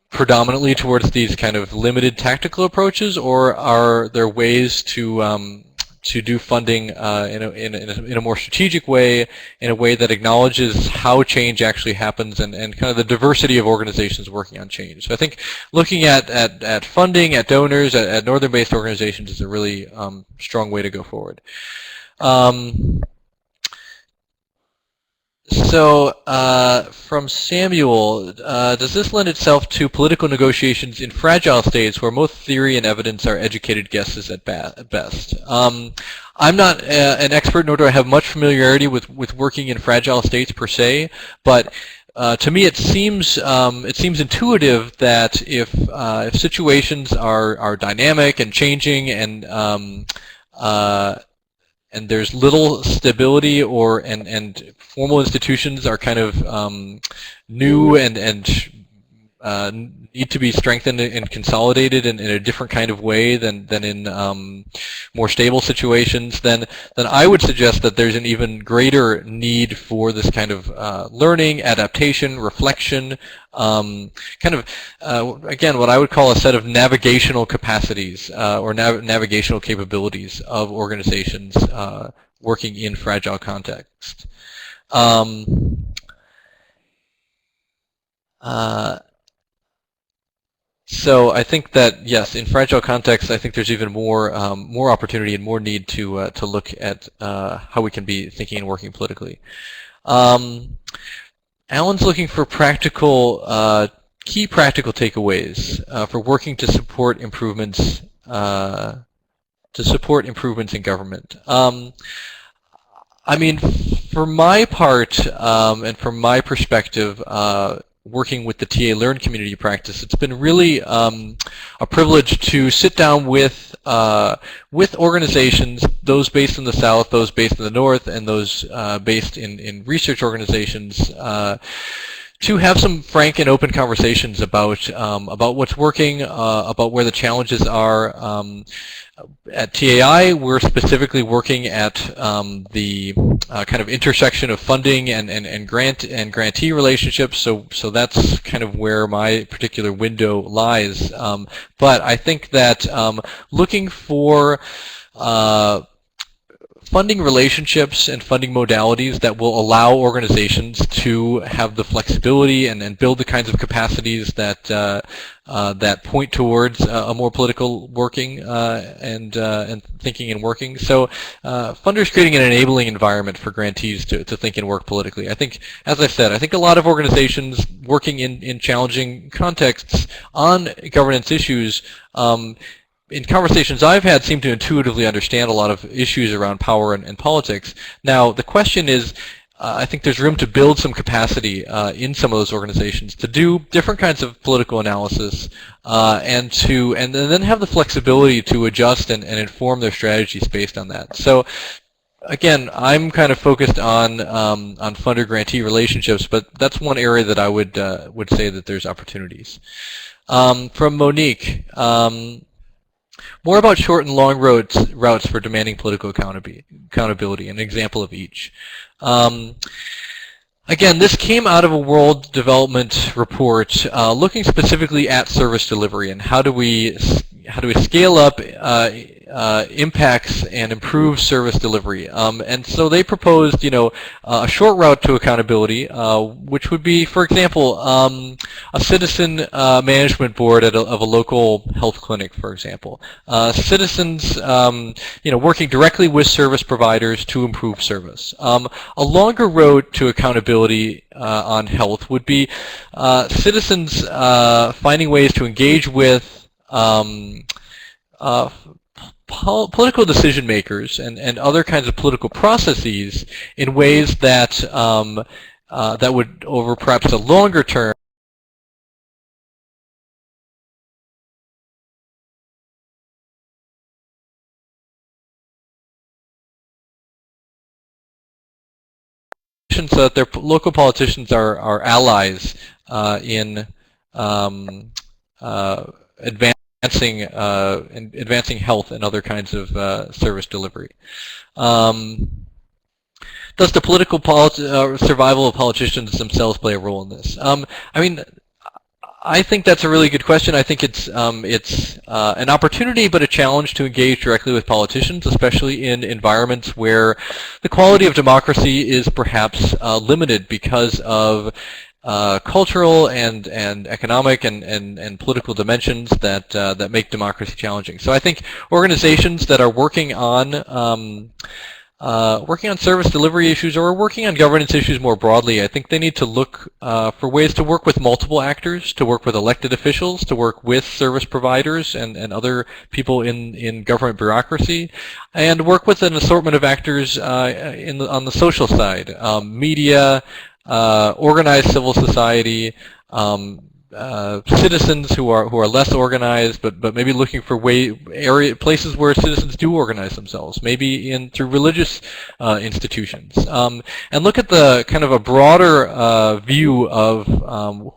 predominantly towards these kind of limited tactical approaches, or are there ways to do funding in a more strategic way, in a way that acknowledges how change actually happens and kind of the diversity of organizations working on change. So I think looking at funding, at donors, at northern-based organizations is a really strong way to go forward. So from Samuel, does this lend itself to political negotiations in fragile states where most theory and evidence are educated guesses at best? I'm not an expert, nor do I have much familiarity with working in fragile states per se, but to me it seems intuitive that if situations are dynamic and changing and there's little stability and formal institutions are kind of new and need to be strengthened and consolidated in a different kind of way than in more stable situations, then I would suggest that there's an even greater need for this kind of learning, adaptation, reflection, kind of, again, what I would call a set of navigational capacities or navigational capabilities of organizations working in fragile context. So I think that, yes, in fragile contexts, I think there's even more more opportunity and more need to look at how we can be thinking and working politically. Alan's looking for practical, key practical takeaways for working to support improvements in government. I mean, for my part, and from my perspective, working with the TA Learn community practice, it's been really a privilege to sit down with organizations, those based in the South, those based in the North, and those based in research organizations, to have some frank and open conversations about what's working, about where the challenges are. At TAI, we're specifically working at the kind of intersection of funding and grantee relationships. So that's kind of where my particular window lies. But I think that looking for funding relationships and funding modalities that will allow organizations to have the flexibility and build the kinds of capacities that that point towards a more political working and thinking and working. So funders creating an enabling environment for grantees to think and work politically. I think, as I said, I think a lot of organizations working in challenging contexts on governance issues in conversations I've had, seem to intuitively understand a lot of issues around power and politics. Now, the question is, I think there's room to build some capacity in some of those organizations to do different kinds of political analysis and then have the flexibility to adjust and inform their strategies based on that. So, again, I'm kind of focused on funder-grantee relationships, but that's one area that I would say that there's opportunities. From Monique. More about short and long routes for demanding political accountability, an example of each. Again, this came out of a World Development Report looking specifically at service delivery and how do we scale up impacts and improve service delivery. And so they proposed, a short route to accountability, which would be, for example, a citizen management board of a local health clinic, for example. Citizens, working directly with service providers to improve service. A longer road to accountability on health would be citizens finding ways to engage with political decision makers and other kinds of political processes in ways that that would, over perhaps a longer term, so that their local politicians are allies in advancing health and other kinds of service delivery. Does the political survival of politicians themselves play a role in this? I think that's a really good question. I think it's an opportunity but a challenge to engage directly with politicians, especially in environments where the quality of democracy is perhaps limited because of cultural and economic and political dimensions that make democracy challenging. So I think organizations that are working on service delivery issues or working on governance issues more broadly, I think they need to look for ways to work with multiple actors, to work with elected officials, to work with service providers and other people in government bureaucracy, and work with an assortment of actors on the social side, media, organized civil society, citizens who are less organized, but maybe looking for places where citizens do organize themselves, maybe through religious institutions, and look at the kind of a broader view of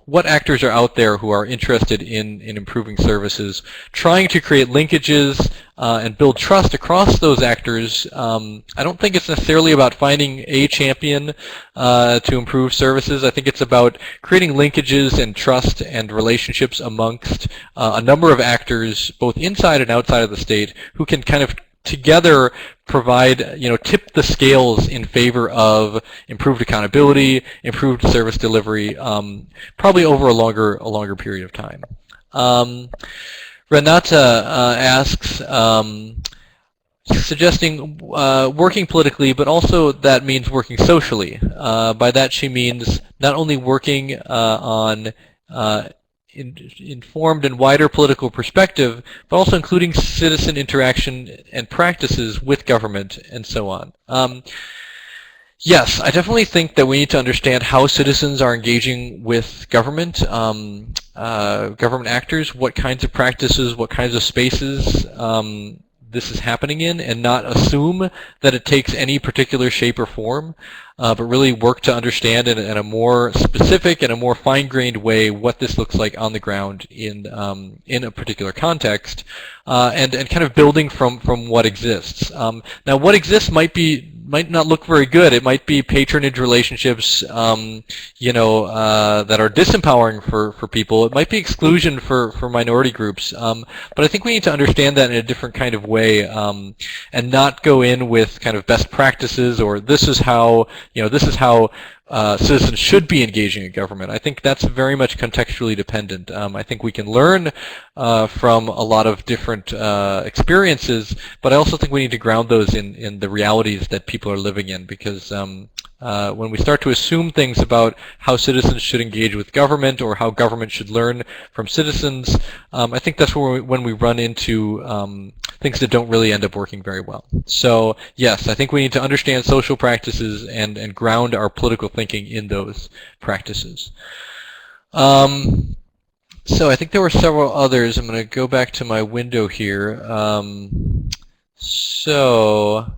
what actors are out there who are interested in improving services, trying to create linkages and build trust across those actors. I don't think it's necessarily about finding a champion to improve services. I think it's about creating linkages and trust and relationships amongst a number of actors, both inside and outside of the state, who can kind of together provide, tip the scales in favor of improved accountability, improved service delivery, probably over a longer period of time. Renata asks, suggesting working politically, but also that means working socially. By that she means not only working on informed and wider political perspective, but also including citizen interaction and practices with government and so on. Yes, I definitely think that we need to understand how citizens are engaging with government, government actors, what kinds of practices, what kinds of spaces this is happening in, and not assume that it takes any particular shape or form, but really work to understand in a more specific and a more fine-grained way what this looks like on the ground in a particular context, and kind of building from what exists. Now, what exists might not look very good. It might be patronage relationships, you know, that are disempowering for people. It might be exclusion for minority groups. But I think we need to understand that in a different kind of way, and not go in with kind of best practices or this is how citizens should be engaging in government. I think that's very much contextually dependent. I think we can learn from a lot of different experiences, but I also think we need to ground those in the realities that people are living in, because when we start to assume things about how citizens should engage with government or how government should learn from citizens, I think that's when we run into things that don't really end up working very well. So yes, I think we need to understand social practices and ground our political thinking in those practices. So I think there were several others. I'm going to go back to my window here. So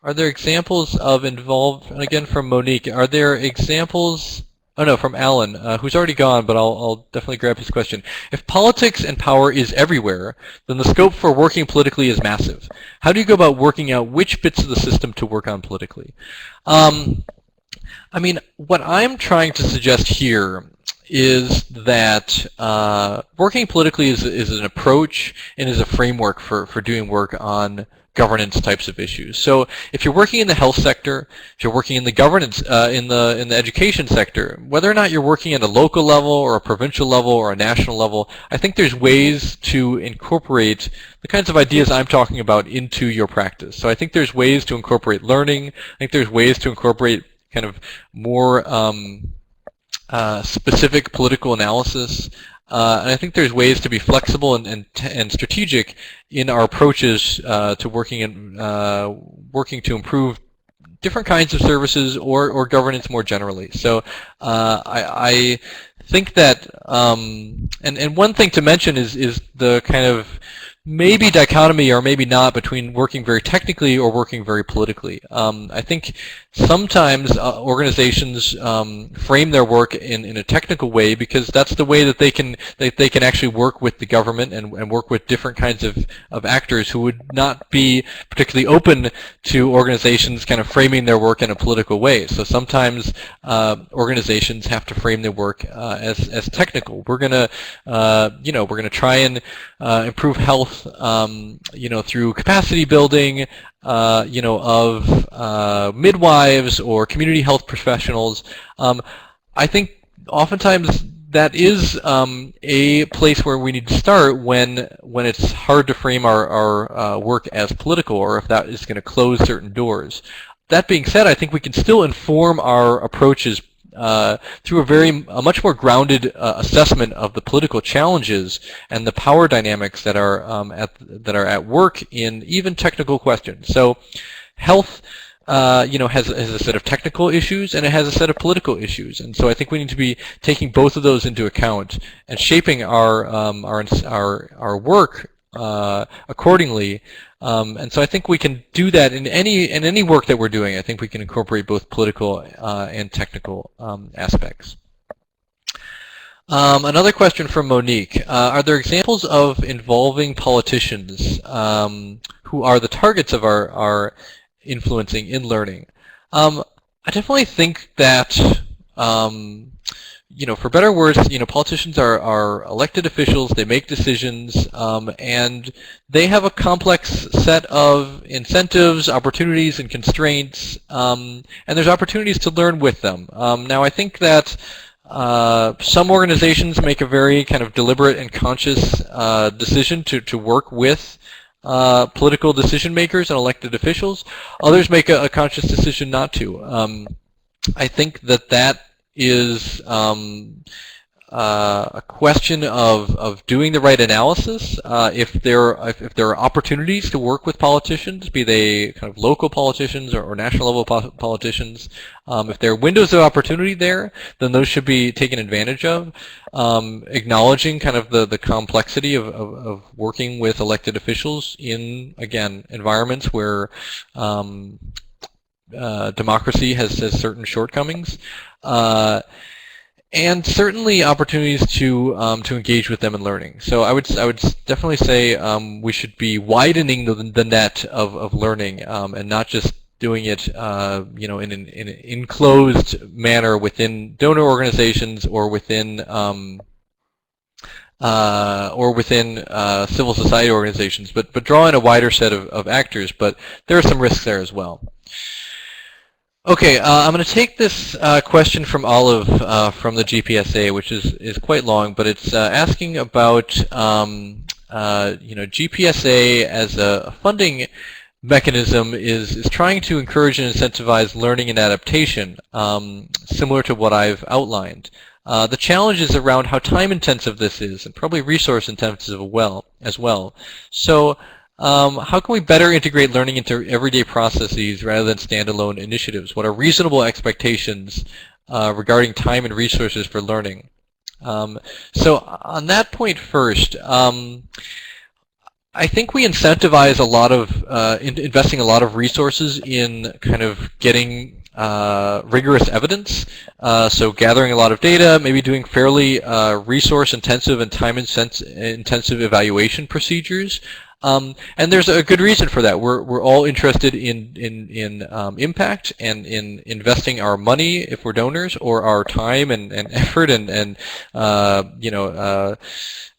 are there examples of involved, and again from Monique, are there examples, oh no, from Alan, who's already gone, but I'll definitely grab his question. If politics and power is everywhere, then the scope for working politically is massive. How do you go about working out which bits of the system to work on politically? I mean, what I'm trying to suggest here is that working politically is an approach and is a framework for doing work on governance types of issues. So if you're working in the health sector, if you're working in the governance, in the education sector, whether or not you're working at a local level or a provincial level or a national level, I think there's ways to incorporate the kinds of ideas I'm talking about into your practice. So I think there's ways to incorporate learning. I think there's ways to incorporate kind of more specific political analysis. And I think there's ways to be flexible and strategic in our approaches to working to improve different kinds of services or governance more generally. So I think that and one thing to mention is the kind of maybe dichotomy or maybe not between working very technically or working very politically. I think sometimes organizations frame their work in a technical way because that's the way that they can actually work with the government and work with different kinds of actors who would not be particularly open to organizations kind of framing their work in a political way. So sometimes organizations have to frame their work as technical. We're gonna we're gonna try and improve health through capacity building, of midwives or community health professionals. I think oftentimes that is a place where we need to start when it's hard to frame our work as political, or if that is going to close certain doors. That being said, I think we can still inform our approaches through a much more grounded assessment of the political challenges and the power dynamics that are at work in even technical questions. So, health, has a set of technical issues and it has a set of political issues, and so I think we need to be taking both of those into account and shaping our work accordingly. And so I think we can do that in any work that we're doing. I think we can incorporate both political and technical aspects. Another question from Monique. Are there examples of involving politicians who are the targets of our influencing in learning? I definitely think that for better or worse, politicians are elected officials. They make decisions, and they have a complex set of incentives, opportunities, and constraints, and there's opportunities to learn with them. Now, I think that some organizations make a very kind of deliberate and conscious decision to work with political decision makers and elected officials. Others make a conscious decision not to. I think that is a question of doing the right analysis. If there are opportunities to work with politicians, be they kind of local politicians or national level politicians, if there are windows of opportunity there, then those should be taken advantage of. Acknowledging kind of the complexity of working with elected officials in, again, environments where democracy has certain shortcomings. And certainly opportunities to engage with them in learning. So I would definitely say we should be widening the net of learning and not just doing it you know, in an enclosed manner within donor organizations or within civil society organizations, but draw in a wider set of actors. But there are some risks there as well. Okay, I'm going to take this question from Olive from the GPSA, which is quite long, but it's asking about you know, GPSA as a funding mechanism is trying to encourage and incentivize learning and adaptation, similar to what I've outlined. The challenge is around how time-intensive this is, and probably resource-intensive as well. So how can we better integrate learning into everyday processes rather than standalone initiatives? What are reasonable expectations regarding time and resources for learning? So on that point first, I think we incentivize a lot of investing a lot of resources in kind of getting rigorous evidence, so gathering a lot of data, maybe doing fairly resource-intensive and time-intensive evaluation procedures. And there's a good reason for that. We're all interested in impact and in investing our money if we're donors, or our time and effort and you know,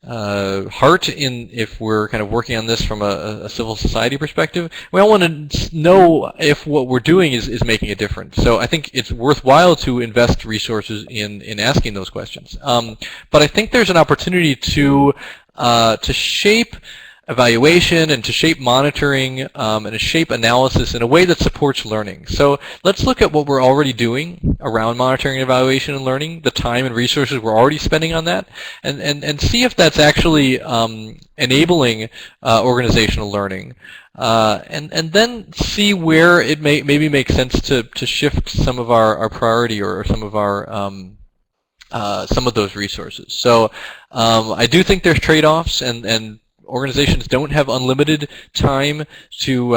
heart in if we're kind of working on this from a civil society perspective. We all want to know if what we're doing is making a difference. So I think it's worthwhile to invest resources in asking those questions. But I think there's an opportunity to shape evaluation and to shape monitoring and to shape analysis in a way that supports learning. So let's look at what we're already doing around monitoring, evaluation, and learning, the time and resources we're already spending on that, and see if that's actually enabling organizational learing. And then see where it maybe makes sense to shift some of our priority or some of our some of those resources. So I do think there's trade-offs, and organizations don't have unlimited time to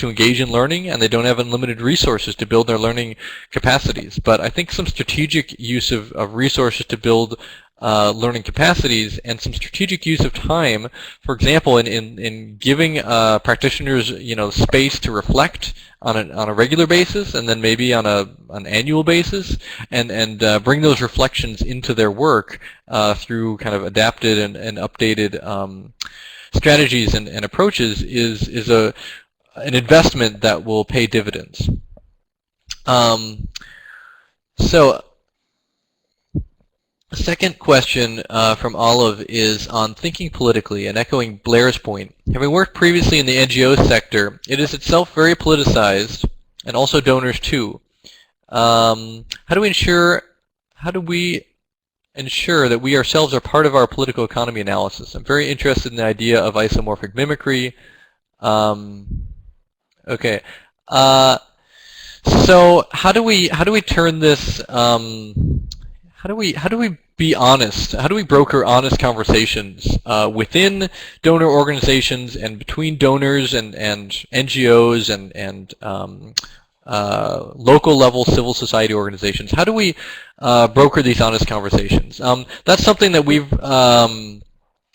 engage in learning, and they don't have unlimited resources to build their learning capacities. But I think some strategic use of resources to build learning capacities and some strategic use of time, for example, in giving practitioners, you know, space to reflect on a regular basis, and then maybe on an annual basis, and bring those reflections into their work through kind of adapted and updated strategies and approaches is an investment that will pay dividends. So the second question from Olive is on thinking politically, and echoing Blair's point. Having worked previously in the NGO sector, it is itself very politicized, and also donors too. How do we ensure that we ourselves are part of our political economy analysis? I'm very interested in the idea of isomorphic mimicry. Okay. So how do we turn this? How do we be honest? How do we broker honest conversations within donor organizations and between donors and NGOs and local level civil society organizations? How do we broker these honest conversations? That's something that we've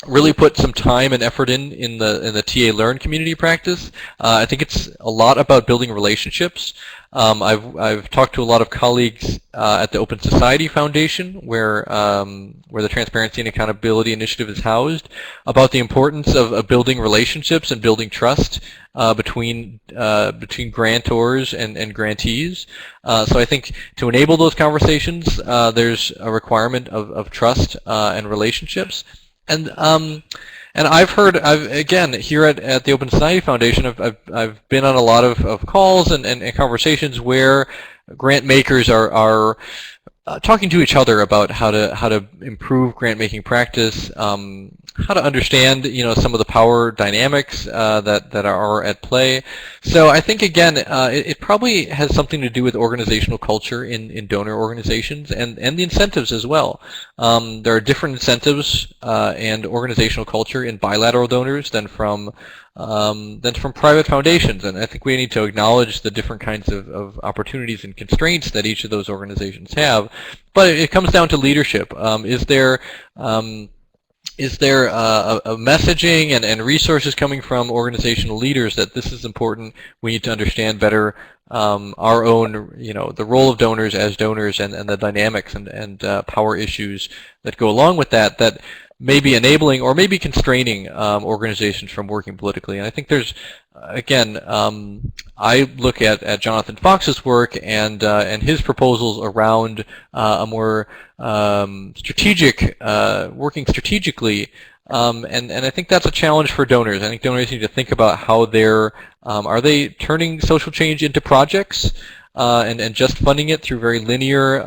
really put some time and effort in the TA Learn community practice. I think it's a lot about building relationships. I've talked to a lot of colleagues at the Open Society Foundation, where the Transparency and Accountability Initiative is housed, about the importance of building relationships and building trust between grantors and grantees. So I think to enable those conversations, there's a requirement of trust and relationships. And again, here at the Open Society Foundation, I've been on a lot of calls and conversations where grant makers are talking to each other about how to improve grant making practice, how to understand some of the power dynamics that are at play. So I think again it probably has something to do with organizational culture in donor organizations and the incentives as well. There are different incentives and organizational culture in bilateral donors than from private foundations, and I think we need to acknowledge the different kinds of opportunities and constraints that each of those organizations have. But it comes down to leadership. Is there a messaging and resources coming from organizational leaders that this is important? We need to understand better our own, the role of donors as donors and the dynamics and power issues that go along with that may be enabling or maybe constraining organizations from working politically. And I think there's, again, I look at Jonathan Fox's work and his proposals around a more strategic, working strategically, and I think that's a challenge for donors. I think donors need to think about how are they turning social change into projects and just funding it through very linear,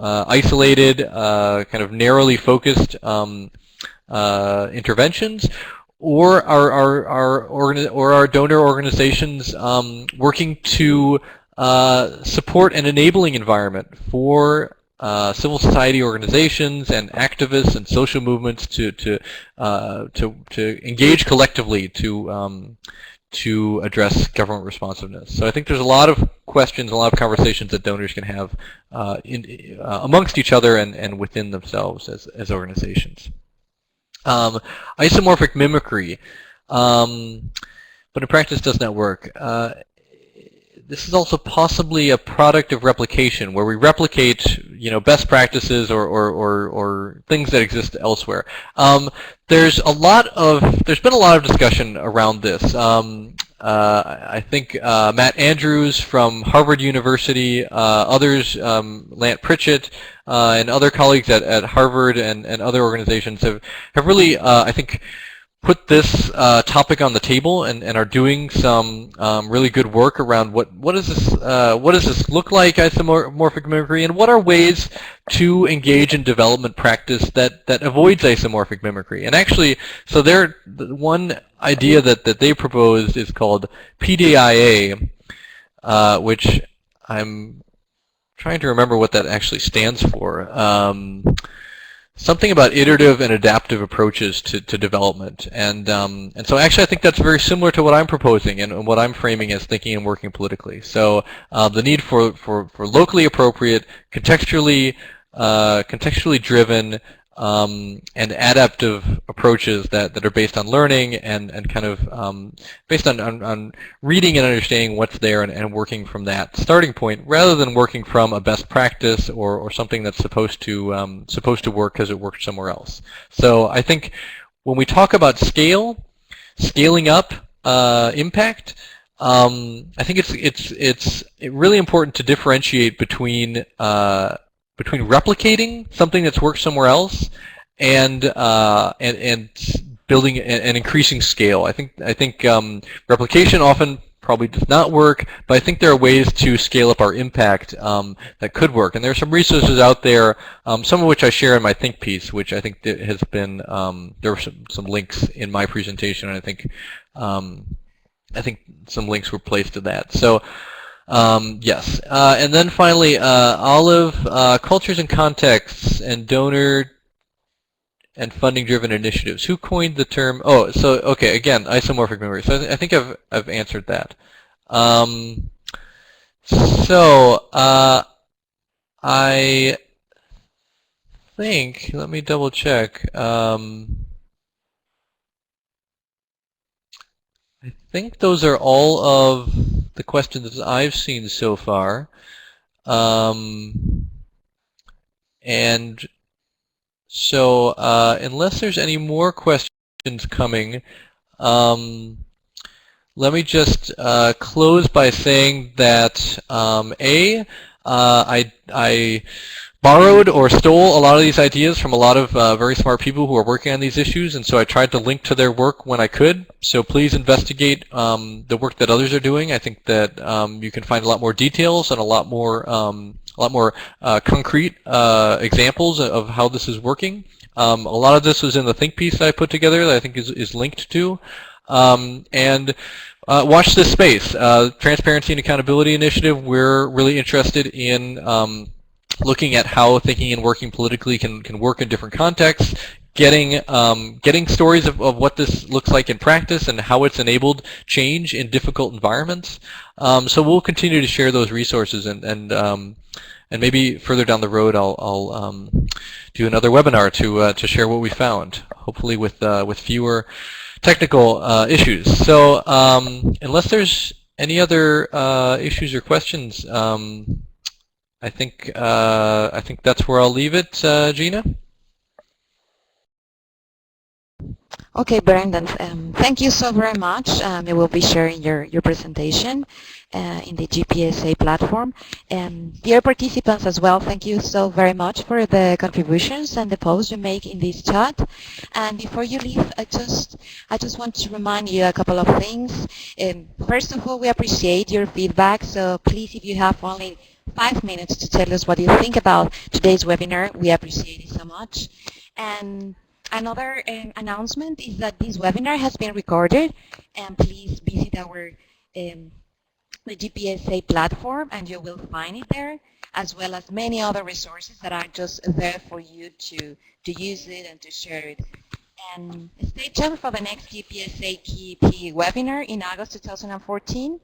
isolated, kind of narrowly focused interventions, or are donor organizations working to support an enabling environment for civil society organizations and activists and social movements to engage collectively to address government responsiveness. So I think there's a lot of questions, a lot of conversations that donors can have amongst each other and within themselves as organizations. Isomorphic mimicry, but in practice does not work. This is also possibly a product of replication, where we replicate, best practices or things that exist elsewhere. There's been a lot of discussion around this. I think Matt Andrews from Harvard University, others, Lant Pritchett, and other colleagues at Harvard and other organizations have really, I think, put this topic on the table and are doing some really good work around what does this look like, isomorphic mimicry, and what are ways to engage in development practice that avoids isomorphic mimicry. And actually, so one idea that they proposed is called PDIA, which I'm trying to remember what that actually stands for. Something about iterative and adaptive approaches to development, and so actually I think that's very similar to what I'm proposing and what I'm framing as thinking and working politically. So the need for locally appropriate, contextually driven, and adaptive approaches that are based on learning and kind of based on reading and understanding what's there and working from that starting point, rather than working from a best practice or something that's supposed to work because it worked somewhere else. So I think when we talk about scaling up impact, I think it's really important to differentiate between replicating something that's worked somewhere else and building and increasing scale. I think replication often probably does not work, but I think there are ways to scale up our impact that could work. And there are some resources out there, some of which I share in my think piece, which I think has been there were some links in my presentation, and I think some links were placed to that. So. Yes, and then finally, Olive, cultures and contexts and donor and funding-driven initiatives. Who coined the term? Oh, so okay, again, isomorphic mimicry. So I think I've answered that. I think, let me double check. think those are all of the questions that I've seen so far. And so unless there's any more questions coming, let me just close by saying that I borrowed or stole a lot of these ideas from a lot of very smart people who are working on these issues, and so I tried to link to their work when I could. So please investigate the work that others are doing. I think that you can find a lot more details and a lot more concrete examples of how this is working. A lot of this was in the think piece that I put together that I think is linked to. And watch this space. Transparency and Accountability Initiative, we're really interested in looking at how thinking and working politically can work in different contexts, getting stories of what this looks like in practice and how it's enabled change in difficult environments. So we'll continue to share those resources, and maybe further down the road I'll do another webinar to share what we found, hopefully with fewer technical issues. So unless there's any other issues or questions, I think that's where I'll leave it, Gina. Okay, Brendan, thank you so very much. You will be sharing your presentation in the GPSA platform. Dear participants as well, thank you so very much for the contributions and the posts you make in this chat. And before you leave, I just want to remind you a couple of things. First of all, we appreciate your feedback, so please, if you have only 5 minutes to tell us what you think about today's webinar, we appreciate it so much. And another announcement is that this webinar has been recorded, and please visit our the GPSA platform and you will find it there, as well as many other resources that are just there for you to use it and to share it. And stay tuned for the next GPSA KP webinar in August 2014.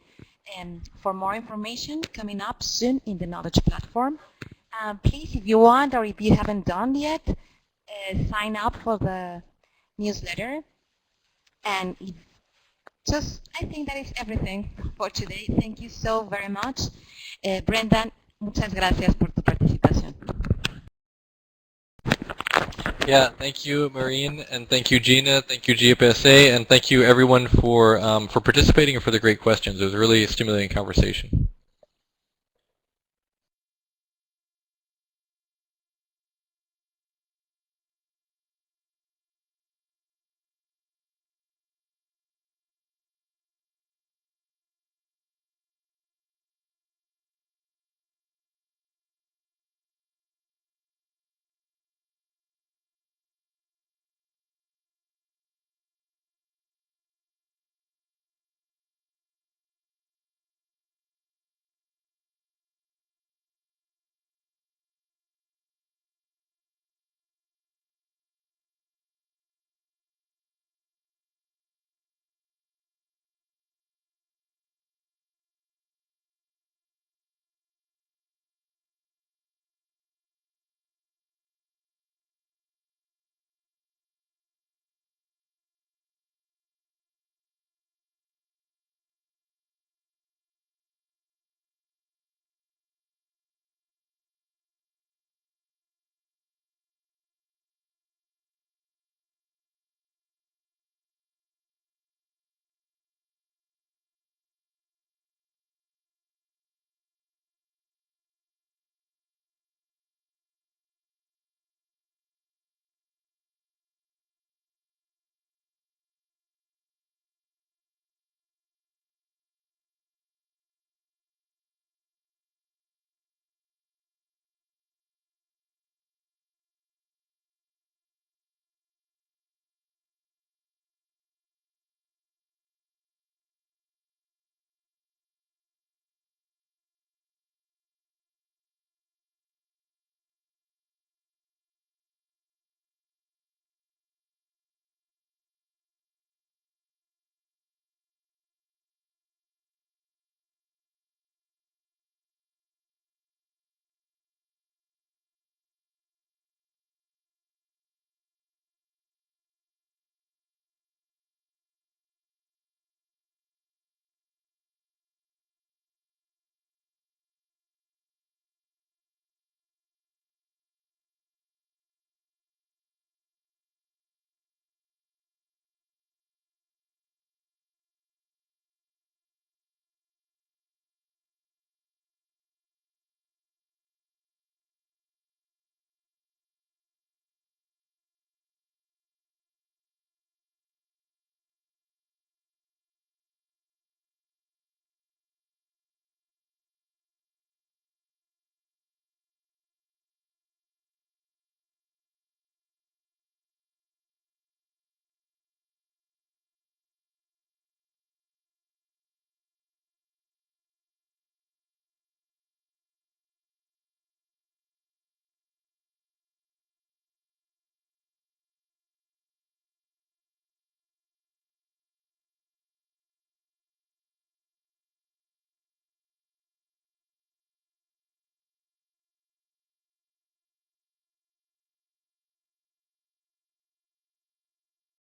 And for more information coming up soon in the Knowledge platform. Please, if you want or if you haven't done yet, sign up for the newsletter. And I think that is everything for today. Thank you so very much. Brendan, muchas gracias por tu participación. Yeah, thank you, Maureen, and thank you, Gina, thank you, GPSA, and thank you, everyone, for participating and for the great questions. It was a really stimulating conversation.